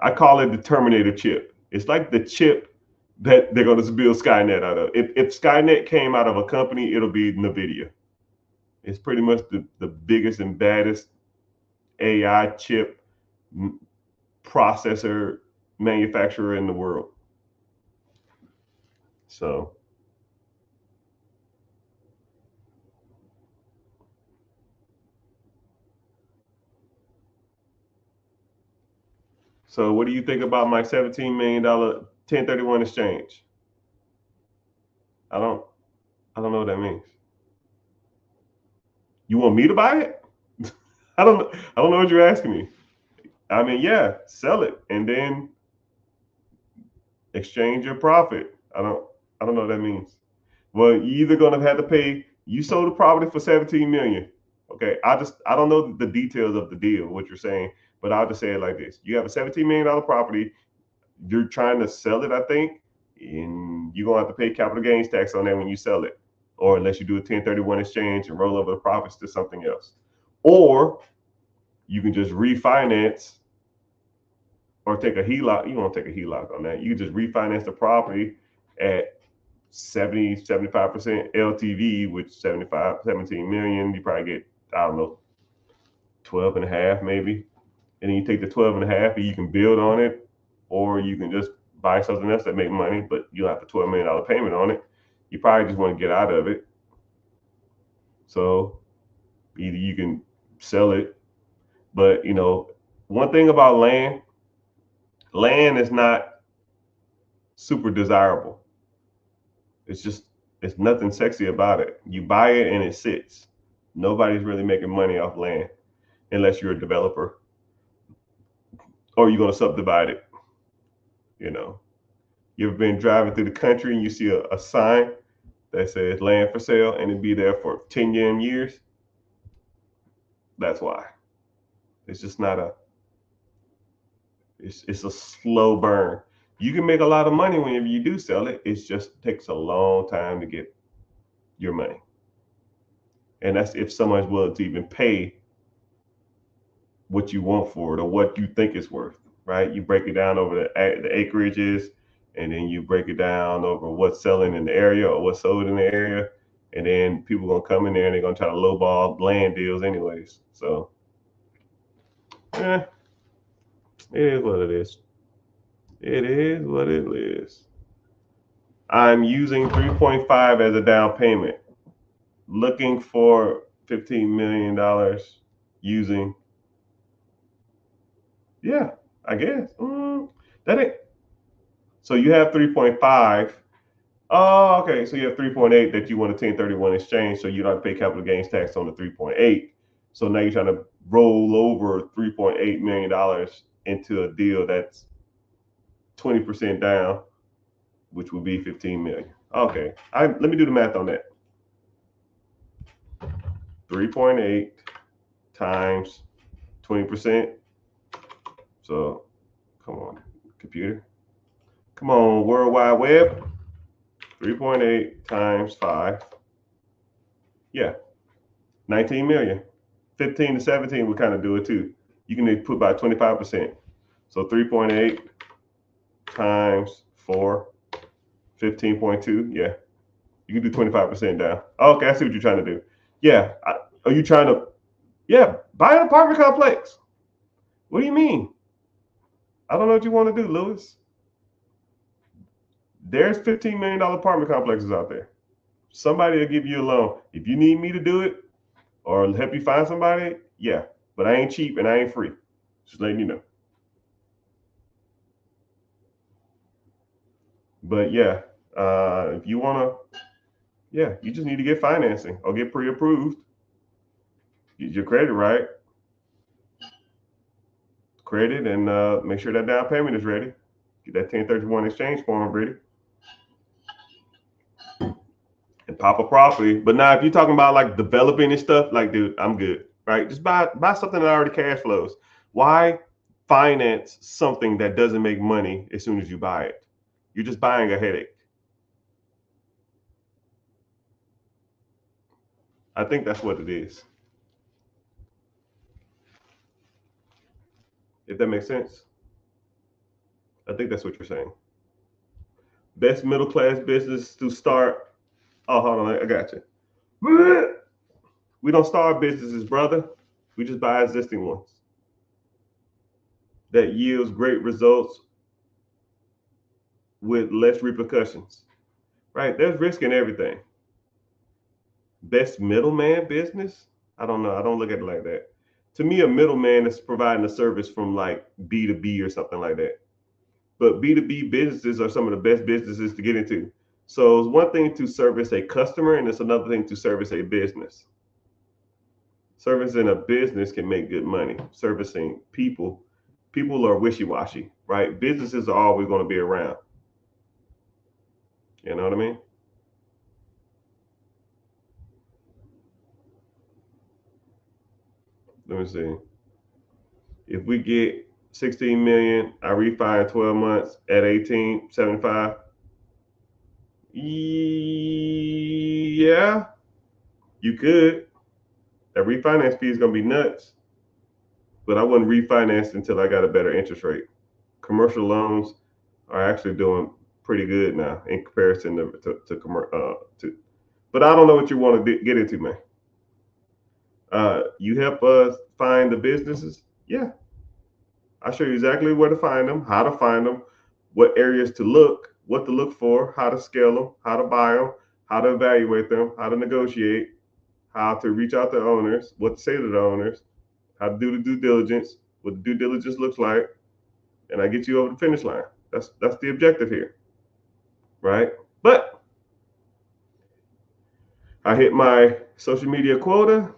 I call it the Terminator chip. It's like the chip that they're going to build Skynet out of. If Skynet came out of a company, it'll be NVIDIA. It's pretty much the biggest and baddest AI chip processor manufacturer in the world. So, so what do you think about my $17 million 1031 exchange? I don't, I don't know what that means. You want me to buy it? I don't know. I don't know what you're asking me. I mean, yeah, sell it and then exchange your profit. I don't know what that means. Well, you either gonna have to pay. You sold the property for 17 million. Okay, I don't know the details of the deal, what you're saying, but I'll just say it like this: you have a $17 million property. You're trying to sell it, I think, and you're gonna have to pay capital gains tax on that when you sell it, or unless you do a 1031 exchange and roll over the profits to something else, or you can just refinance or take a HELOC. You won't take a HELOC on that. You just refinance the property at 75% LTV, which 17 million, you probably get, I don't know, 12 and a half maybe. And then you take the 12 and a half and you can build on it, or you can just buy something else that make money, but you'll have a $12 million payment on it. You probably just want to get out of it. So either you can sell it, but you know, one thing about land is not super desirable. It's nothing sexy about it. You buy it and it sits. Nobody's really making money off land unless you're a developer or you're going to subdivide it. You know, you ever been driving through the country and you see a sign that says land for sale and it be there for 10 years? That's why. It's just not it's a slow burn. You can make a lot of money whenever you do sell it. It just takes a long time to get your money. And that's if someone's willing to even pay what you want for it or what you think it's worth, right? You break it down over the acreages, and then you break it down over what's selling in the area or what's sold in the area. And then people are going to come in there and they're going to try to lowball land deals anyways. So, yeah, it is what it is. It is what it is. I'm using 3.5 as a down payment. Looking for $15 million using, yeah, I guess. That ain't. So you have 3.5. Oh, okay. So you have 3.8 that you want a 1031 exchange, so you don't have to pay capital gains tax on the 3.8. So now you're trying to roll over $3.8 million into a deal that's 20% down, which would be 15 million. Okay. Let me do the math on that. 3.8 times 20%. So come on, computer. Come on, World Wide Web. 3.8 times 5. Yeah, 19 million. 15 to 17 would kind of do it too. You can put by 25%. So 3.8 times 4, 15.2. Yeah, you can do 25% down. Okay, I see what you're trying to do. Yeah, are you trying to, yeah, buy an apartment complex? What do you mean? I don't know what you want to do, Lewis. There's $15 million apartment complexes out there. Somebody will give you a loan. If you need me to do it or help you find somebody, yeah. But I ain't cheap and I ain't free. Just letting you know. But yeah, if you want to, yeah, you just need to get financing or get pre-approved. Get your credit right. Credit and make sure that down payment is ready. Get that 1031 exchange form ready. And pop a property. But now if you're talking about like developing and stuff, like dude, I'm good. Right? Just buy something that already cash flows. Why finance something that doesn't make money as soon as you buy it? You're just buying a headache. I think that's what it is. If that makes sense. I think that's what you're saying. Best middle class business to start. Oh, hold on, I got you. We don't start businesses, brother. We just buy existing ones that yields great results with less repercussions. Right? There's risk in everything. Best middleman business? I don't know. I don't look at it like that. To me, a middleman is providing a service from like B2B or something like that. But B2B businesses are some of the best businesses to get into. So it's one thing to service a customer, and it's another thing to service a business. Servicing a business can make good money. Servicing people are wishy-washy, right? Businesses are always going to be around. You know what I mean? Let me see. If we get 16 million, I refi in 12 months at 18.75. Yeah, you could. That refinance fee is going to be nuts, but I wouldn't refinance until I got a better interest rate. Commercial loans are actually doing pretty good now in comparison to but I don't know what you want to get into, man. you help us find the businesses? Yeah, I show you exactly where to find them, how to find them, what areas to look, what to look for, how to scale them, how to buy them, how to evaluate them, how to negotiate, how to reach out to owners, what to say to the owners, how to do the due diligence, what the due diligence looks like, and I get you over the finish line. That's the objective here, right? But I hit my social media quota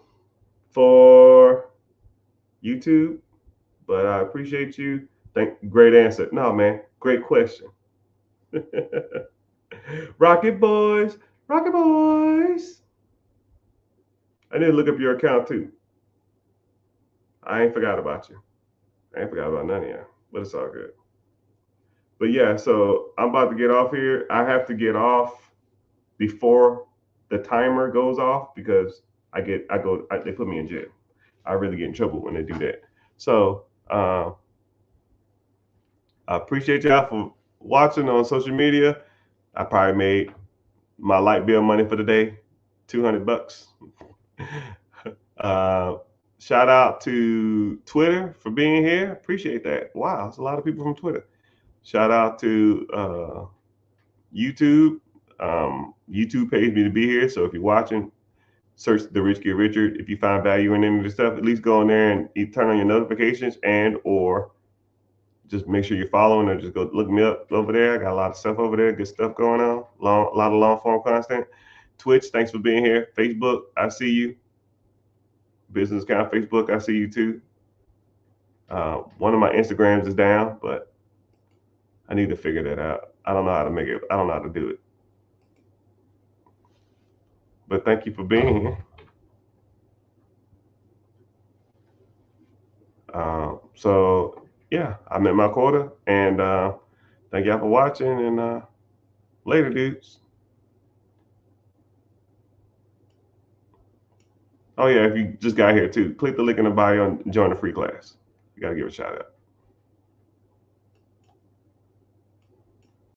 for YouTube, but I appreciate you. Great answer. No, man, great question. Rocket boys, Rocket boys. I need to look up your account too. I ain't forgot about you. I ain't forgot about none of you, but it's all good. But yeah, so I'm about to get off here. I have to get off before the timer goes off because they put me in jail. I really get in trouble when they do that. So I appreciate y'all for watching on social media. I probably made my light bill money for the day, $200. Shout out to Twitter for being here. Appreciate that. Wow, it's a lot of people from Twitter. Shout out to YouTube. YouTube pays me to be here. So if you're watching, search The Rich Get Richard. If you find value in any of the stuff, at least go in there and turn on your notifications and or just make sure you're following or just go look me up over there. I got a lot of stuff over there, good stuff going on. A lot of long form content. Twitch, thanks for being here. Facebook, I see you. Business account, Facebook, I see you too. One of my Instagrams is down, but I need to figure that out. I don't know how to make it. I don't know how to do it. But thank you for being here. So yeah, I met my quota, and thank y'all for watching. And later, dudes. Oh yeah, if you just got here too, click the link in the bio and join the free class. You gotta give a shout out.